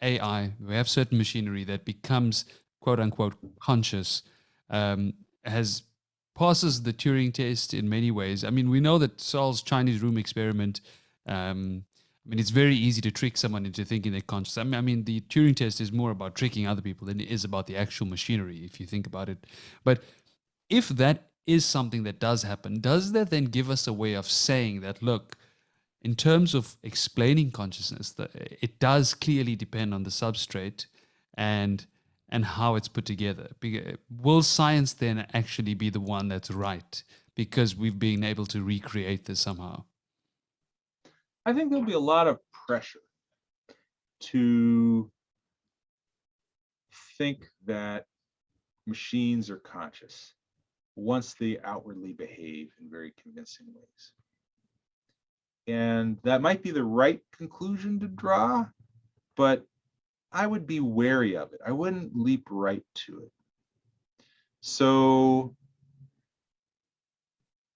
S1: AI, we have certain machinery that becomes quote unquote conscious has passes the Turing test in many ways. I mean, we know that Searle's Chinese room experiment. I mean, it's very easy to trick someone into thinking they're conscious. I mean, the Turing test is more about tricking other people than it is about the actual machinery, if you think about it. But if that is something that does happen, does that then give us a way of saying that, look, in terms of explaining consciousness, that it does clearly depend on the substrate and how it's put together? Will science then actually be the one that's right because we've been able to recreate this somehow?
S2: I think there'll be a lot of pressure to think that machines are conscious once they outwardly behave in very convincing ways. And that might be the right conclusion to draw, but I would be wary of it. I wouldn't leap right to it. So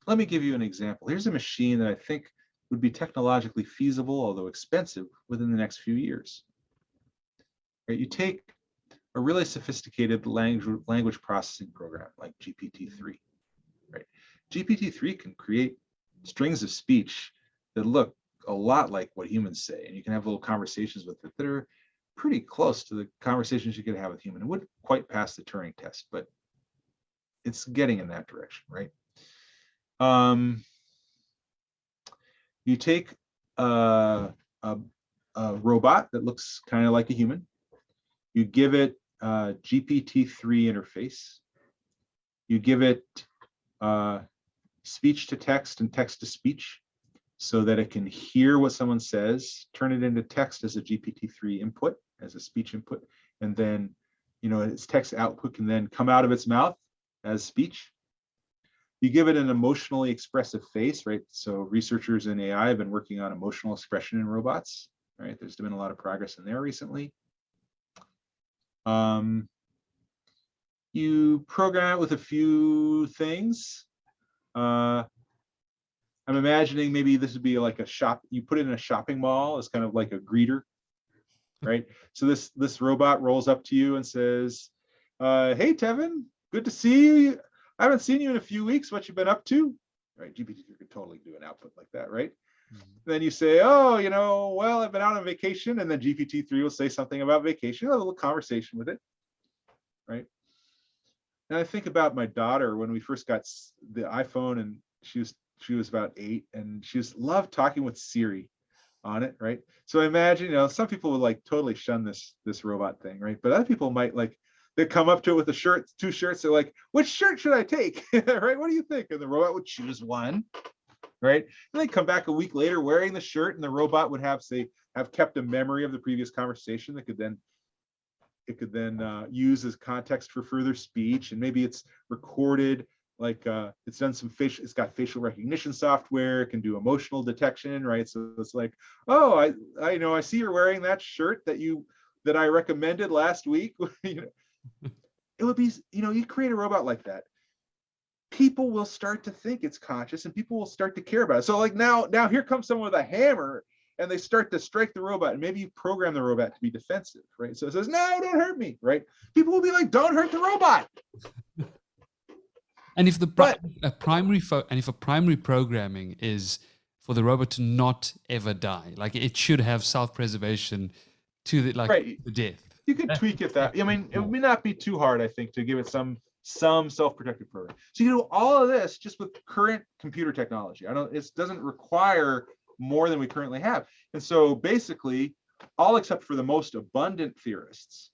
S2: let me give you an example. Here's a machine that I think would be technologically feasible, although expensive, within the next few years. Right? You take a really sophisticated language processing program like GPT-3. Right? GPT-3 can create strings of speech that look a lot like what humans say, and you can have little conversations with it that are pretty close to the conversations you could have with human. It wouldn't quite pass the Turing test, but it's getting in that direction, right? You take a robot that looks kind of like a human. You give it a GPT-3 interface. You give it speech to text and text to speech so that it can hear what someone says, turn it into text as a GPT-3 input, as a speech input, and then, its text output can then come out of its mouth as speech. You give it an emotionally expressive face, right? So researchers in AI have been working on emotional expression in robots, right? There's been a lot of progress in there recently. You program it with a few things. I'm imagining maybe this would be like a shop. You put it in a shopping mall as kind of like a greeter, right? So this robot rolls up to you and says, "Hey, Tevin, good to see you. I haven't seen you in a few weeks. What you been up to?" Right? GPT-3 could totally do an output like that, right? Mm-hmm. Then you say, "Oh, well, I've been out on vacation," and then GPT-3 will say something about vacation. You'll have a little conversation with it, right? And I think about my daughter when we first got the iPhone, and she was about 8, and she just loved talking with Siri on it, right? So I imagine, some people would like totally shun this robot thing, right? But other people might like, they come up to it with a shirt, 2 shirts. They're like, "Which shirt should I take?" Right? "What do you think?" And the robot would choose one, right? And they come back a week later wearing the shirt, and the robot would have kept a memory of the previous conversation that it could then use as context for further speech. And maybe it's recorded, like it's got facial recognition software, it can do emotional detection, right? So it's like, "Oh, I see you're wearing that shirt that I recommended last week." It would be, you create a robot like that, people will start to think it's conscious, and people will start to care about it. So like now here comes someone with a hammer, and they start to strike the robot, and maybe you program the robot to be defensive, right? So it says, "No, don't hurt me," right? People will be like, "Don't hurt the robot."
S1: And if a primary programming is for the robot to not ever die, like it should have self-preservation to the death.
S2: You could tweak it that. I mean, it would not be too hard, I think, to give it some self-protective program. So you do all of this just with current computer technology. It doesn't require more than we currently have. And so basically, all except for the most abundant theorists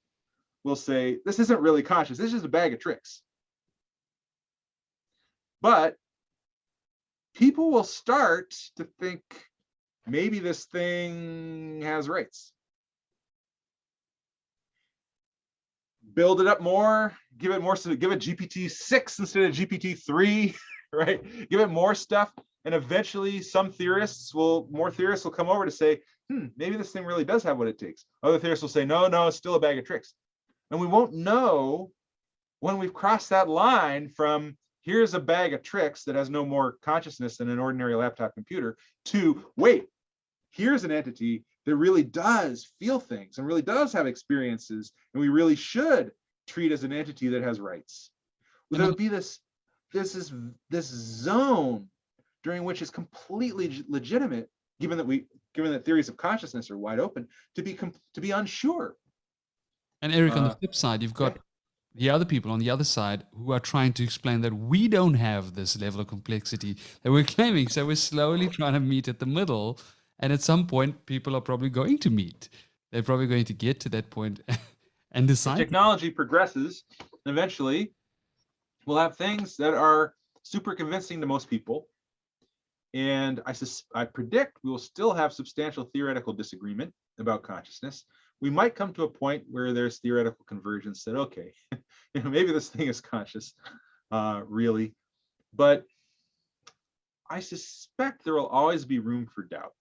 S2: will say, this isn't really conscious. This is just a bag of tricks. But people will start to think maybe this thing has rights. Build it up more, give it GPT-6 instead of GPT-3, right? Give it more stuff, and eventually more theorists will come over to say, maybe this thing really does have what it takes. Other theorists will say, no, it's still a bag of tricks. And we won't know when we've crossed that line from here's a bag of tricks that has no more consciousness than an ordinary laptop computer to, wait, here's an entity that really does feel things and really does have experiences, and we really should treat as an entity that has rights.
S1: And
S2: There
S1: on-
S2: would be this zone during which it's completely legitimate, given that theories of consciousness are wide open, to be unsure.
S1: and Eric, on the
S2: Uh,
S1: flip side, you've got the other people on the other side who are trying to explain that we don't have this level of complexity that we're claiming. So we're slowly trying to meet at the middle. And at some point, people are probably going to meet. They're probably going to get to that point and
S2: If
S1: decide.
S2: technology progresses, eventually we'll have things that are super convincing to most people. And I predict we will still have substantial theoretical disagreement about consciousness. We might come to a point where there's theoretical convergence that, okay, maybe this thing is conscious, really. But I suspect there will always be room for doubt.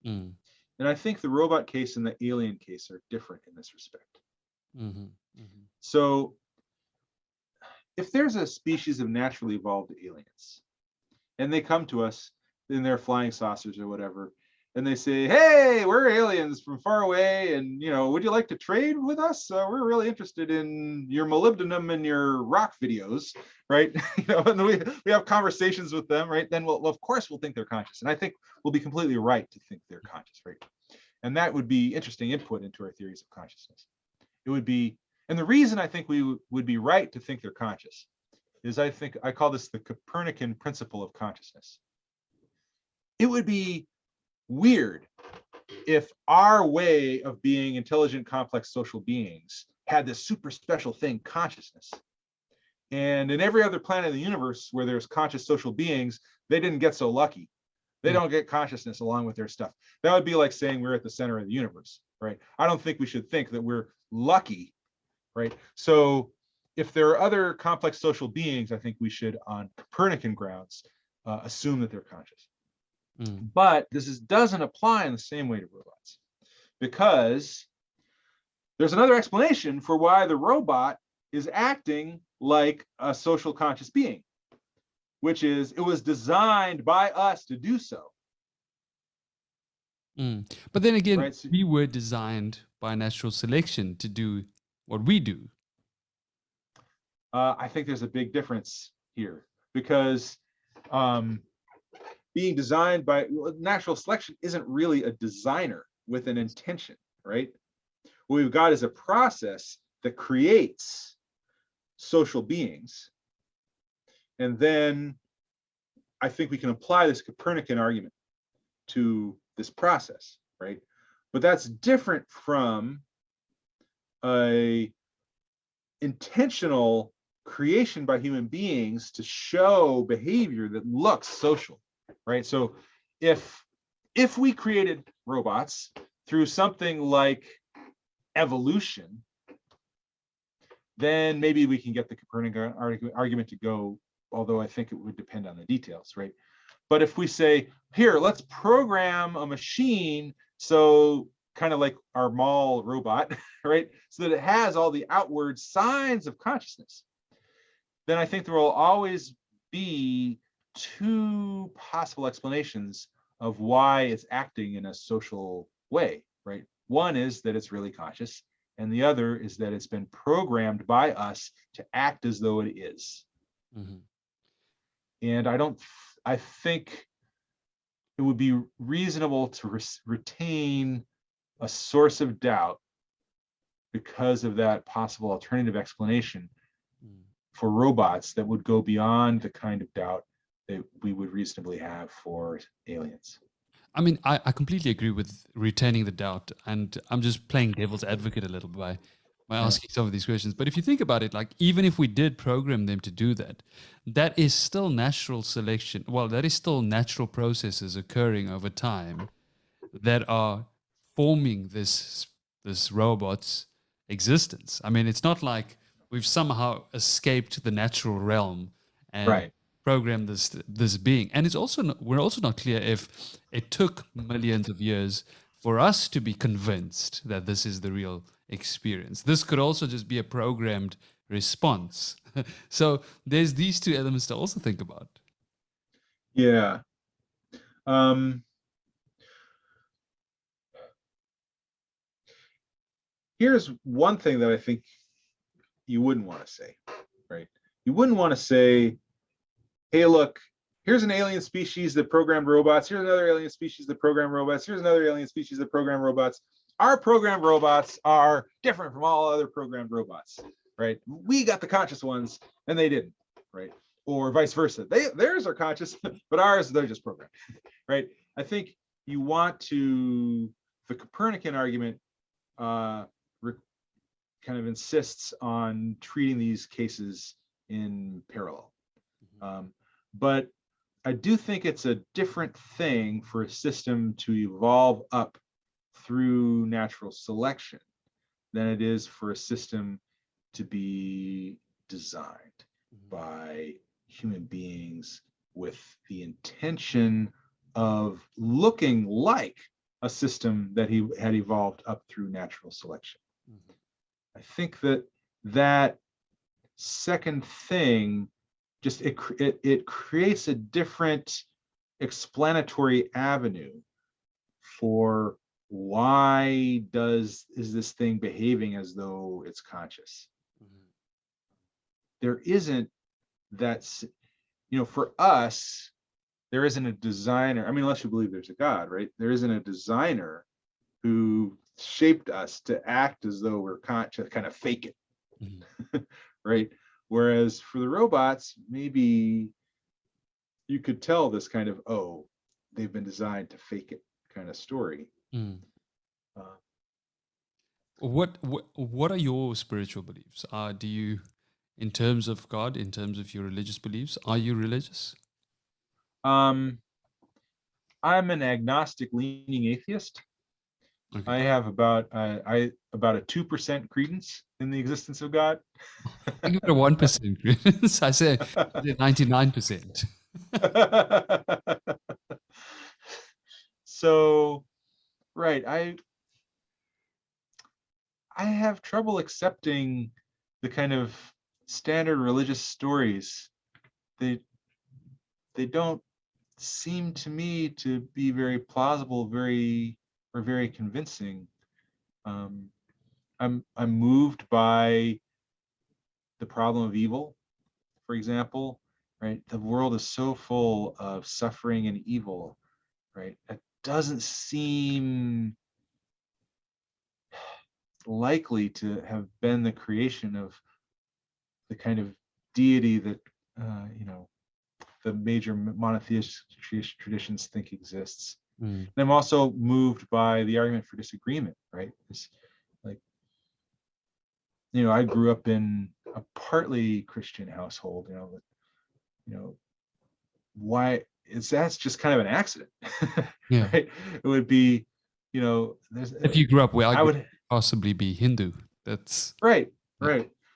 S1: Mm.
S2: And I think the robot case and the alien case are different in this respect.
S1: Mm-hmm. Mm-hmm.
S2: So if there's a species of naturally evolved aliens and they come to us in their flying saucers or whatever, and they say, hey, we're aliens from far away, and would you like to trade with us? We're really interested in your molybdenum and your rock videos, right? And we have conversations with them, right? Then we'll of course we'll think they're conscious, and I think we'll be completely right to think they're conscious, right? And that would be interesting input into our theories of consciousness. It would be, and the reason I think we would be right to think they're conscious is I call this the Copernican principle of consciousness. It would be weird if our way of being intelligent, complex social beings had this super special thing, consciousness. And in every other planet in the universe where there's conscious social beings, they didn't get so lucky. They don't get consciousness along with their stuff. That would be like saying we're at the center of the universe, right? I don't think we should think that we're lucky, right? So if there are other complex social beings, I think we should, on Copernican grounds, assume that they're conscious.
S1: Mm.
S2: But this doesn't apply in the same way to robots, because there's another explanation for why the robot is acting like a social conscious being, which is it was designed by us to do so.
S1: Mm. But then again,
S2: Right? So,
S1: we were designed by natural selection to do what we do.
S2: I think there's a big difference here, because being designed by natural selection isn't really a designer with an intention, right? What we've got is a process that creates social beings. And then I think we can apply this Copernican argument to this process, right? But that's different from a intentional creation by human beings to show behavior that looks social, right? So if we created robots through something like evolution, then maybe we can get the Copernican argument to go, although I think it would depend on the details, right? But if we say, here, let's program a machine, so kind of like our mall robot, right? So that it has all the outward signs of consciousness, then I think there will always be two possible explanations of why it's acting in a social way, right? One is that it's really conscious, and the other is that it's been programmed by us to act as though it is.
S1: Mm-hmm.
S2: And I think it would be reasonable to retain a source of doubt because of that possible alternative explanation for robots that would go beyond the kind of doubt that we would reasonably have for aliens.
S1: I mean, I completely agree with retaining the doubt, and I'm just playing devil's advocate a little by asking some of these questions. But if you think about it, like even if we did program them to do that, that is still natural selection. Well, that is still natural processes occurring over time that are forming this robot's existence. I mean, it's not like we've somehow escaped the natural realm and
S2: Right.
S1: programmed this being. And it's also we're also not clear if it took millions of years for us to be convinced that this is the real experience. This could also just be a programmed response. So there's these two elements to also think about.
S2: Yeah. Here's one thing that I think you wouldn't want to say, right? You wouldn't want to say, hey, look, here's an alien species that programmed robots. Here's another alien species that programmed robots. Here's another alien species that programmed robots. Our programmed robots are different from all other programmed robots, right? We got the conscious ones and they didn't, right? Or vice versa. Theirs are conscious, but ours, they're just programmed, right? I think you want to, the Copernican argument kind of insists on treating these cases in parallel. But I do think it's a different thing for a system to evolve up through natural selection than it is for a system to be designed by human beings with the intention of looking like a system that he had evolved up through natural selection. I think that second thing just it creates a different explanatory avenue for why is this thing behaving as though it's conscious. There isn't that, for us, there isn't a designer. I mean, unless you believe there's a God, right? There isn't a designer who shaped us to act as though we're conscious, kind of fake it, right? Whereas for the robots, maybe you could tell this kind of, oh, they've been designed to fake it kind of story.
S1: What are your spiritual beliefs? Do you, in terms of God, in terms of your religious beliefs, are you religious?
S2: I'm an agnostic leaning atheist. Okay. I have about a 2% credence in the existence of God.
S1: I give it a 1% credence. I say 99%.
S2: So, right, I have trouble accepting the kind of standard religious stories. They don't seem to me to be very plausible, very convincing. I'm moved by the problem of evil, for example, right? The world is so full of suffering and evil, right? It doesn't seem likely to have been the creation of the kind of deity that the major monotheistic traditions think exists. And I'm also moved by the argument for disagreement, right? It's like, I grew up in a partly Christian household, why that's just kind of an accident.
S1: Yeah.
S2: Right? It would be,
S1: if you grew up where I would possibly be Hindu. That's
S2: right.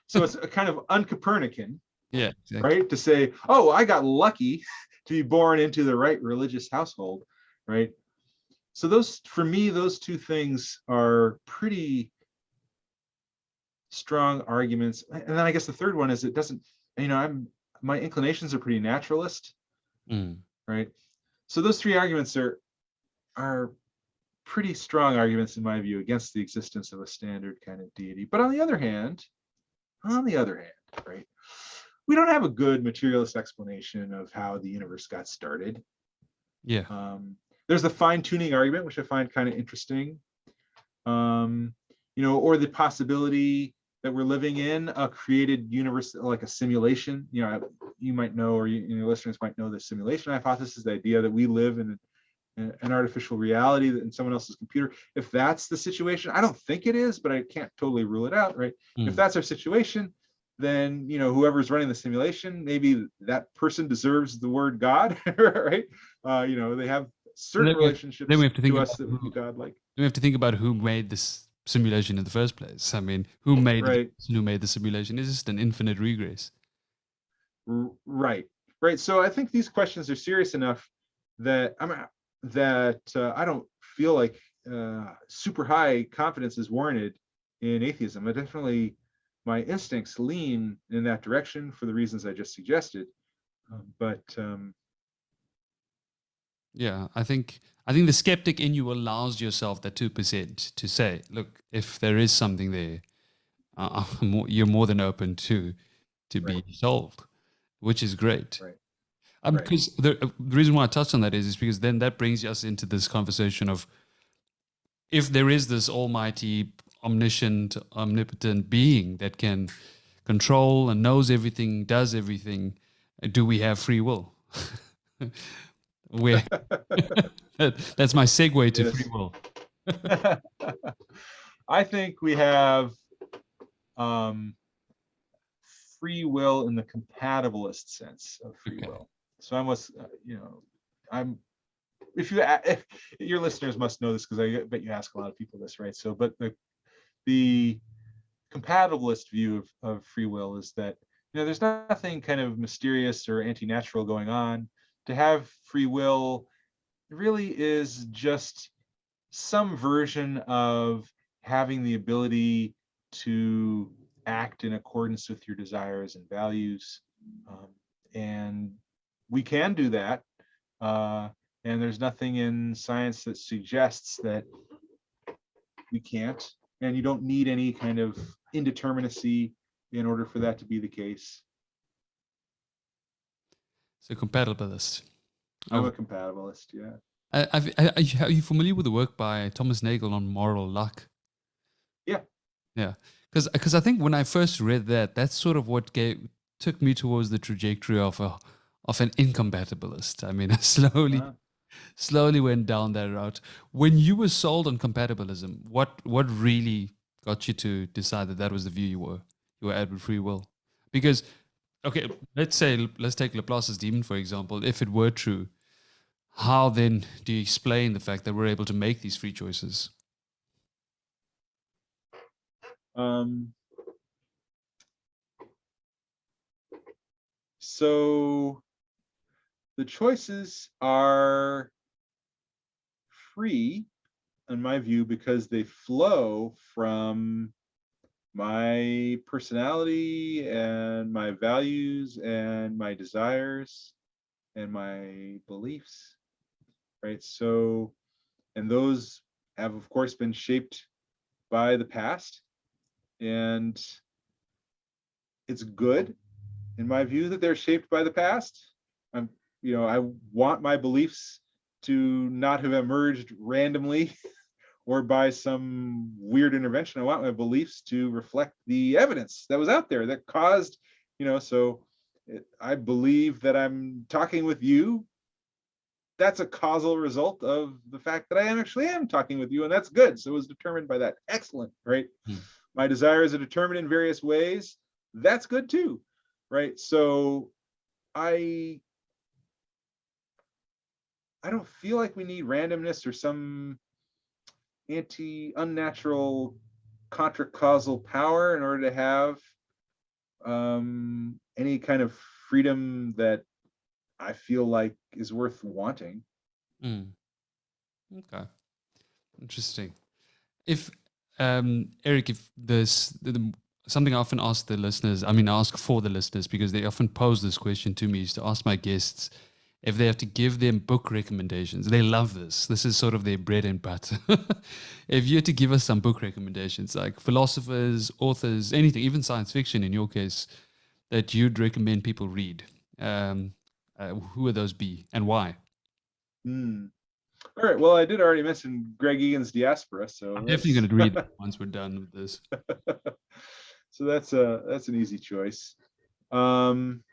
S2: So it's a kind of un-Copernican.
S1: Yeah, exactly.
S2: Right? To say, oh, I got lucky to be born into the right religious household, right? So for me, those two things are pretty strong arguments. And then I guess the third one is it doesn't, my inclinations are pretty naturalist, right? So those three arguments are pretty strong arguments in my view against the existence of a standard kind of deity. But on the other hand, right? We don't have a good materialist explanation of how the universe got started.
S1: Yeah.
S2: There's the fine-tuning argument, which I find kind of interesting. Or the possibility that we're living in a created universe, like a simulation. You might know, or your listeners might know, the simulation hypothesis, the idea that we live in an artificial reality in someone else's computer. If that's the situation, I don't think it is, but I can't totally rule it out, right? If that's our situation, then whoever's running the simulation, maybe that person deserves the word God, right? They have certain relationships
S1: then we have to think
S2: to us that would be godlike.
S1: We have to think about who made this simulation in the first place. I mean, who made the simulation? Is this an infinite regress?
S2: Right. So I think these questions are serious enough that I don't feel like super high confidence is warranted in atheism. My instincts lean in that direction for the reasons I just suggested.
S1: Yeah, I think the skeptic in you allows yourself that 2% to say, look, if there is something there, you're more than open to
S2: Right,
S1: be solved, which is great.
S2: right, right.
S1: Because the reason why I touched on that is because then that brings us into this conversation of, if there is this almighty, omniscient, omnipotent being that can control and knows everything, does everything, do we have free will? Where that's my segue to free
S2: Yes.
S1: will.
S2: I think we have um, free will in the compatibilist sense of free
S1: Okay.
S2: will. So I must, I'm. If your listeners must know this, because I bet you ask a lot of people this, right? So, but the compatibilist view of free will is that there's nothing kind of mysterious or anti-natural going on. To have free will really is just some version of having the ability to act in accordance with your desires and values, and we can do that. And there's nothing in science that suggests that we can't, and you don't need any kind of indeterminacy in order for that to be the case.
S1: So compatibilist.
S2: I'm a
S1: Oh,
S2: compatibilist, yeah.
S1: are you familiar with the work by Thomas Nagel on moral luck?
S2: Yeah.
S1: Yeah, because I think when I first read that, that's sort of what took me towards the trajectory of an incompatibilist. I mean, I
S2: Uh,
S1: slowly went down that route. When you were sold on compatibilism, what really got you to decide that that was the view you were at with free will? Because okay, let's take Laplace's demon for example. If it were true, how then do you explain the fact that we're able to make these free choices?
S2: um, so the choices are free, in my view, because they flow from my personality and my values and my desires and my beliefs, right? So, and those have, of course, been shaped by the past. And it's good, in my view, that they're shaped by the past. I'm, I want my beliefs to not have emerged randomly or by some weird intervention. I want my beliefs to reflect the evidence that was out there that caused, so I believe that I'm talking with you. That's a causal result of the fact that I actually am talking with you, and that's good. So it was determined by that. Excellent, right?
S1: Hmm.
S2: My desires are determined in various ways. That's good too, right? So I don't feel like we need randomness or some unnatural contra-causal power in order to have any kind of freedom that I feel like is worth wanting.
S1: Mm. Okay, interesting. If Eric, if something I often ask the listeners, I mean, I ask for the listeners because they often pose this question to me, is to ask my guests if they have to give them book recommendations. They love this. This is sort of their bread and butter. If you had to give us some book recommendations, like philosophers, authors, anything, even science fiction in your case, that you'd recommend people read, who would those be and why?
S2: Hmm. All right. Well, I did already mention Greg Egan's Diaspora,
S1: I'm
S2: so
S1: definitely
S2: that's
S1: going to read that once we're done with this.
S2: so that's an easy choice. Um,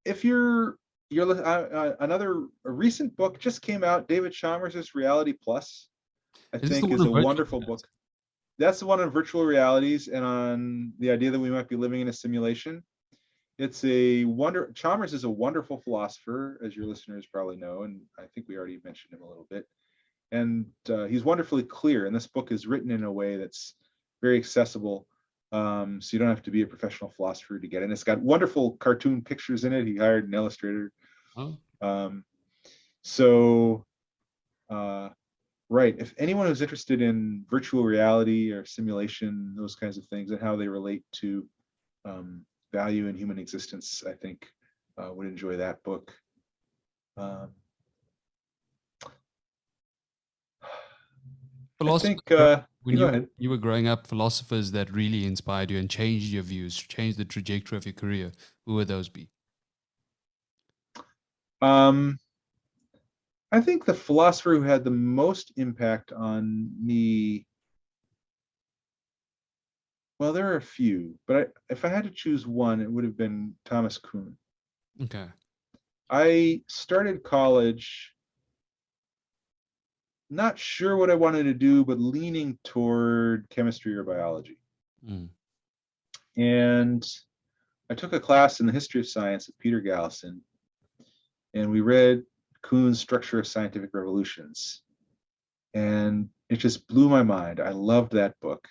S2: if you're another a recent book just came out, David Chalmers' Reality Plus, I
S1: Is this the
S2: think
S1: one
S2: is
S1: on
S2: a
S1: virtual
S2: wonderful
S1: reality?
S2: book. That's the one on virtual realities and on the idea that we might be living in a simulation. It's Chalmers is a wonderful philosopher, as your listeners probably know, and I think we already mentioned him a little bit. And he's wonderfully clear, and this book is written in a way that's very accessible. So you don't have to be a professional philosopher to get it. And it's got wonderful cartoon pictures in it. He hired an illustrator.
S1: Oh,
S2: Um, so, right, if anyone who's interested in virtual reality or simulation, those kinds of things, and how they relate to value in human existence, I think would enjoy that book. Um,
S1: philosophers,
S2: think,
S1: when
S2: go ahead.
S1: you were growing up, philosophers that really inspired you and changed your views, changed the trajectory of your career, who would those be?
S2: Um, I think the philosopher who had the most impact on me, well, there are a few, but if I had to choose one, it would have been Thomas Kuhn.
S1: Okay.
S2: I started college not sure what I wanted to do, but leaning toward chemistry or biology.
S1: Mm.
S2: And I took a class in the history of science at Peter Galison, and we read Kuhn's Structure of Scientific Revolutions. And it just blew my mind. I loved that book.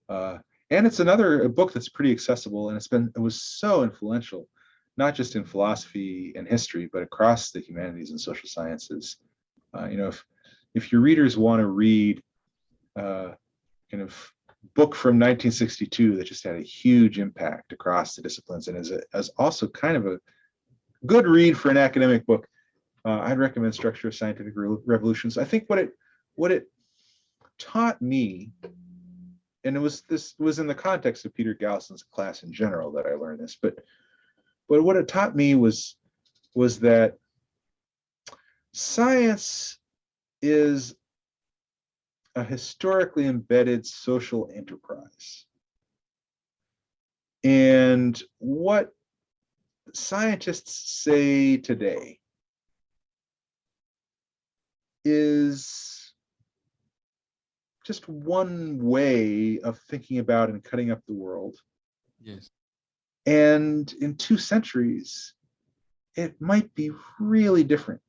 S2: And it's a book that's pretty accessible, and it was so influential, not just in philosophy and history, but across the humanities and social sciences. If your readers want to read kind of book from 1962 that just had a huge impact across the disciplines and as also kind of a good read for an academic book, I'd recommend Structure of Scientific Revolutions. I think what it taught me, and this was in the context of Peter Gallison's class in general that I learned this, but what it taught me was that science is a historically embedded social enterprise. And what scientists say today is just one way of thinking about and cutting up the world.
S1: Yes.
S2: And in 2 centuries, it might be really different.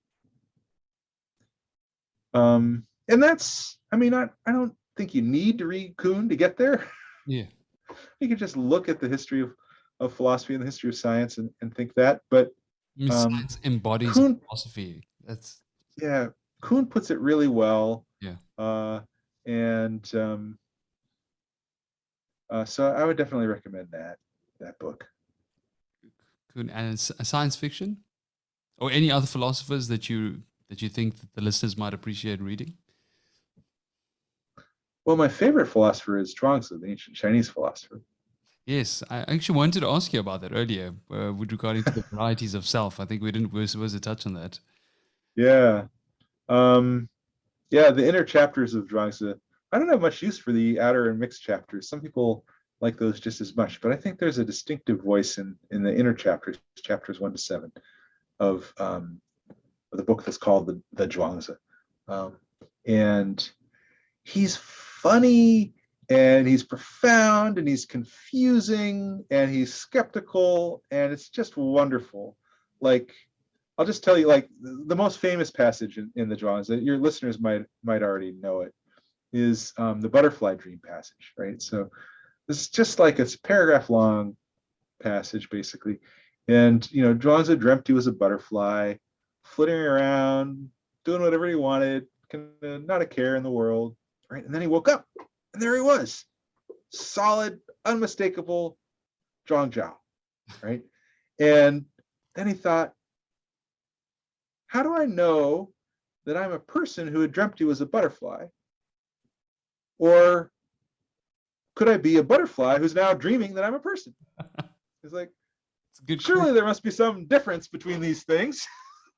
S2: And that's, I don't think you need to read Kuhn to get there.
S1: Yeah.
S2: You can just look at the history of philosophy and the history of science and think that. But
S1: Science embodies
S2: Kuhn,
S1: philosophy.
S2: Kuhn puts it really well.
S1: Yeah.
S2: So I would definitely recommend that book.
S1: Kuhn. And science fiction, or any other philosophers that you think that the listeners might appreciate reading?
S2: Well, my favorite philosopher is Zhuangzi, the ancient Chinese philosopher.
S1: Yes, I actually wanted to ask you about that earlier, with regarding to the varieties of self. I think we're supposed to touch on that.
S2: Yeah. The inner chapters of Zhuangzi. I don't have much use for the outer and mixed chapters. Some people like those just as much, but I think there's a distinctive voice in the inner chapters 1 to 7 of the book that's called the Zhuangzi. And he's funny, and he's profound, and he's confusing, and he's skeptical, and it's just wonderful. Like, I'll just tell you, like, the most famous passage in the Zhuangzi, your listeners might already know it, is the butterfly dream passage, right? So this is just like it's a paragraph long passage, basically. And, Zhuangzi dreamt he was a butterfly, flitting around, doing whatever he wanted, not a care in the world, right? And then he woke up, and there he was, solid, unmistakable Zhuangzhao, right? And then he thought, how do I know that I'm a person who had dreamt he was a butterfly? Or could I be a butterfly who's now dreaming that I'm a person? It's like, surely there must be some difference between these things.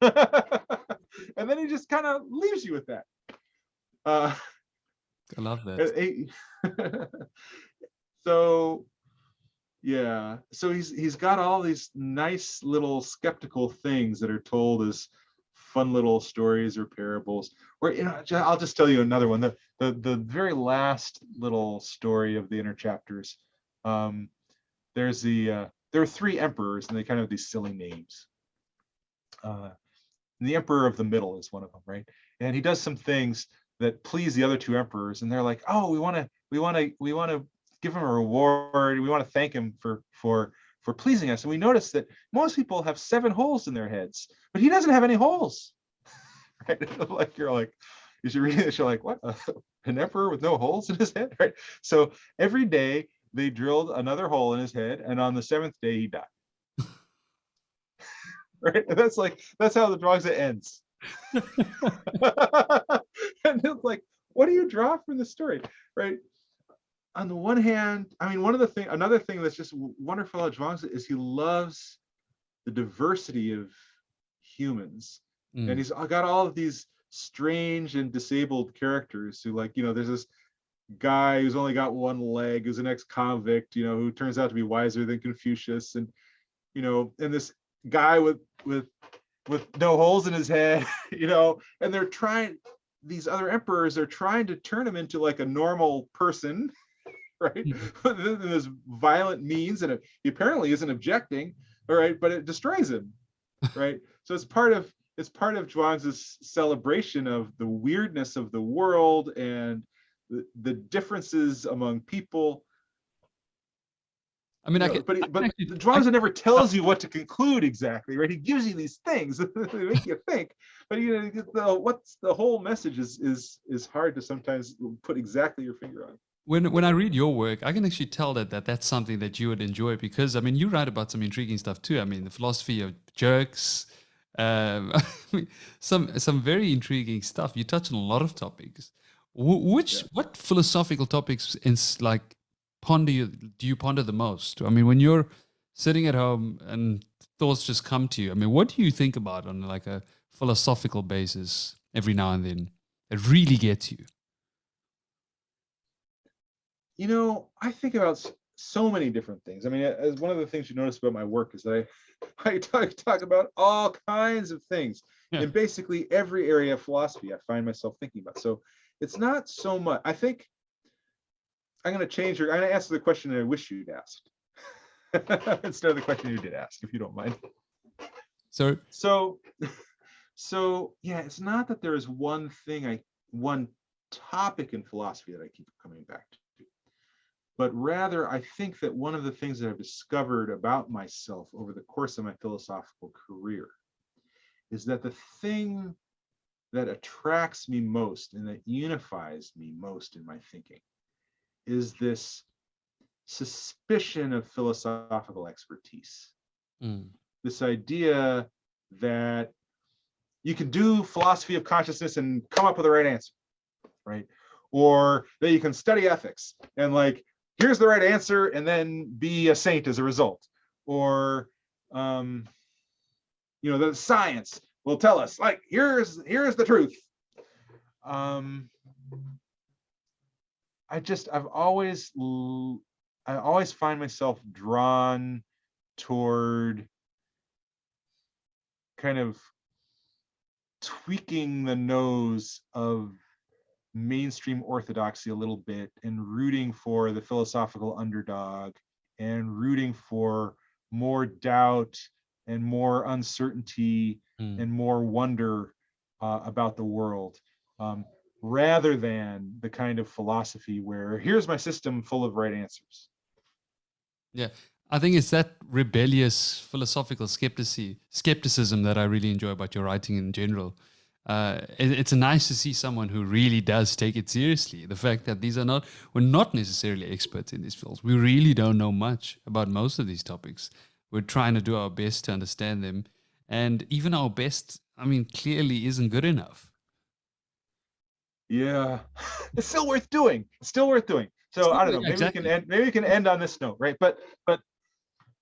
S2: And then he just kind of leaves you with that.
S1: I love that.
S2: So he's got all these nice little skeptical things that are told as fun little stories or parables. Or I'll just tell you another one. The very last little story of the inner chapters. There are 3 emperors, and they kind of have these silly names. The emperor of the middle is one of them, right? And he does some things that please the other 2 emperors, and they're like, oh, we want to give him a reward. We want to thank him for pleasing us. And we notice that most people have 7 holes in their heads, but he doesn't have any holes. Right? Like, you're like, you should read this, you're like, what? An emperor with no holes in his head, right? So every day they drilled another hole in his head, and on the 7th day he died. Right? And that's how the Zhuangzi ends. And it's like, what do you draw from the story, right? On the one hand, I mean, another thing that's just wonderful about Zhuangzi is he loves the diversity of humans. And he's got all of these strange and disabled characters who, like, there's this guy who's only got one leg, who's an ex-convict, who turns out to be wiser than Confucius, and and this guy with no holes in his head, and these other emperors are trying to turn him into like a normal person, right? There's violent means, and he apparently isn't objecting, all right, but it destroys him, right? So it's part of Zhuangzi's celebration of the weirdness of the world and the differences among people.
S1: I mean,
S2: but Zhuangzi never tells you what to conclude exactly, right? He gives you these things that make you think, but what's the whole message is hard to sometimes put exactly your finger on.
S1: When I read your work, I can actually tell that's something that you would enjoy, because I mean, you write about some intriguing stuff too. I mean, the philosophy of jerks, some very intriguing stuff. You touch on a lot of topics. What philosophical topics do you ponder the most? I mean, when you're sitting at home and thoughts just come to you, I mean, what do you think about on like a philosophical basis every now and then that really gets you?
S2: I think about so many different things. I mean, as one of the things you notice about my work is that I talk about all kinds of things in basically every area of philosophy I find myself thinking about. So it's not so much. I think I'm going to answer the question that I wish you'd asked instead of the question you did ask, if you don't mind.
S1: So
S2: yeah, it's not that there is one topic in philosophy that I keep coming back to, but rather I think that one of the things that I've discovered about myself over the course of my philosophical career is that the thing that attracts me most and that unifies me most in my thinking is this suspicion of philosophical expertise. This idea that you can do philosophy of consciousness and come up with the right answer, right? Or that you can study ethics and like, here's the right answer, and then be a saint as a result. Or, the science will tell us, like, here's the truth. I always find myself drawn toward kind of tweaking the nose of mainstream orthodoxy a little bit and rooting for the philosophical underdog and rooting for more doubt and more uncertainty and more wonder about the world, rather than the kind of philosophy where here's my system full of right answers.
S1: Yeah, I think it's that rebellious philosophical skepticism that I really enjoy about your writing in general. It's nice to see someone who really does take it seriously. The fact that we're not necessarily experts in these fields. We really don't know much about most of these topics. We're trying to do our best to understand them. And even our best, I mean, clearly isn't good enough.
S2: Yeah, it's still worth doing. So I don't know. Maybe we can end on this note, right? But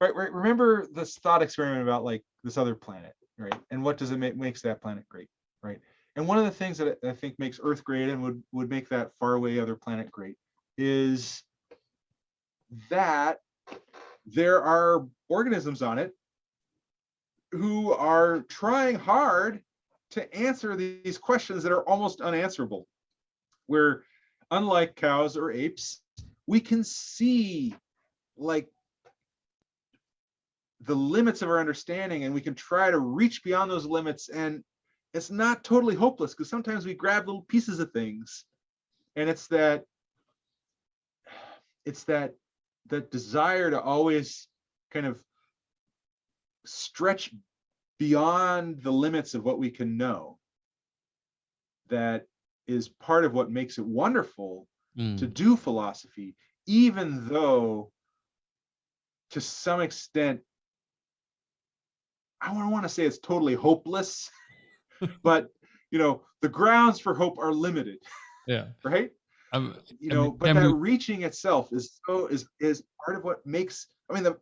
S2: right. Remember this thought experiment about like this other planet, right? And what does it makes that planet great, right? And one of the things that I think makes Earth great and would make that faraway other planet great is that there are organisms on it who are trying hard to answer these questions that are almost unanswerable. Where, unlike cows or apes, we can see like the limits of our understanding, and we can try to reach beyond those limits, and it's not totally hopeless, because sometimes we grab little pieces of things, and it's that desire to always kind of stretch beyond the limits of what we can know that is part of what makes it wonderful to do philosophy, even though to some extent, I don't want to say it's totally hopeless, but the grounds for hope are limited.
S1: Yeah.
S2: right? But that reaching itself is part of what makes, I mean,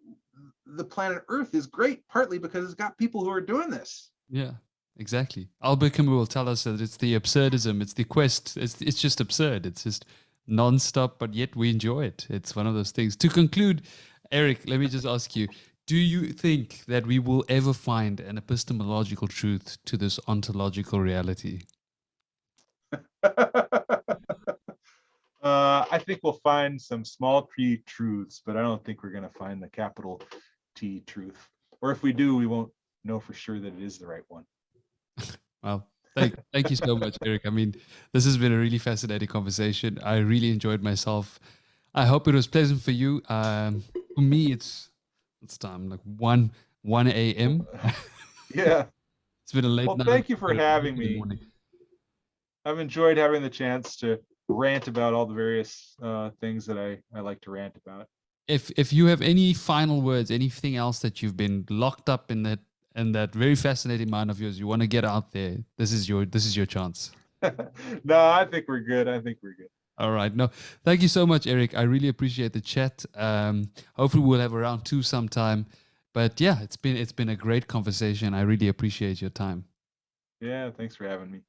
S2: the planet Earth is great partly because it's got people who are doing this.
S1: Yeah, exactly. Albert Camus will tell us that it's the absurdism, it's the quest, it's just absurd. It's just non-stop, but yet we enjoy it. It's one of those things. To conclude, Eric, let me just ask you, do you think that we will ever find an epistemological truth to this ontological reality?
S2: I think we'll find some small T truths, but I don't think we're going to find the capital T truth. Or if we do, we won't know for sure that it is the right one.
S1: Well, thank you so much, Eric. I mean, this has been a really fascinating conversation. I really enjoyed myself. I hope it was pleasant for you. For me, it's time like 1 a.m.
S2: Yeah.
S1: It's been a late night.
S2: Well, thank you for having me. I've enjoyed having the chance to rant about all the various things that I like to rant about.
S1: If you have any final words, anything else that you've been locked up in that very fascinating mind of yours, you want to get out there, this is your chance.
S2: No, I think we're good.
S1: All right. No, thank you so much, Eric. I really appreciate the chat. Hopefully we'll have a round 2 sometime. But yeah, it's been a great conversation. I really appreciate your time.
S2: Yeah, thanks for having me.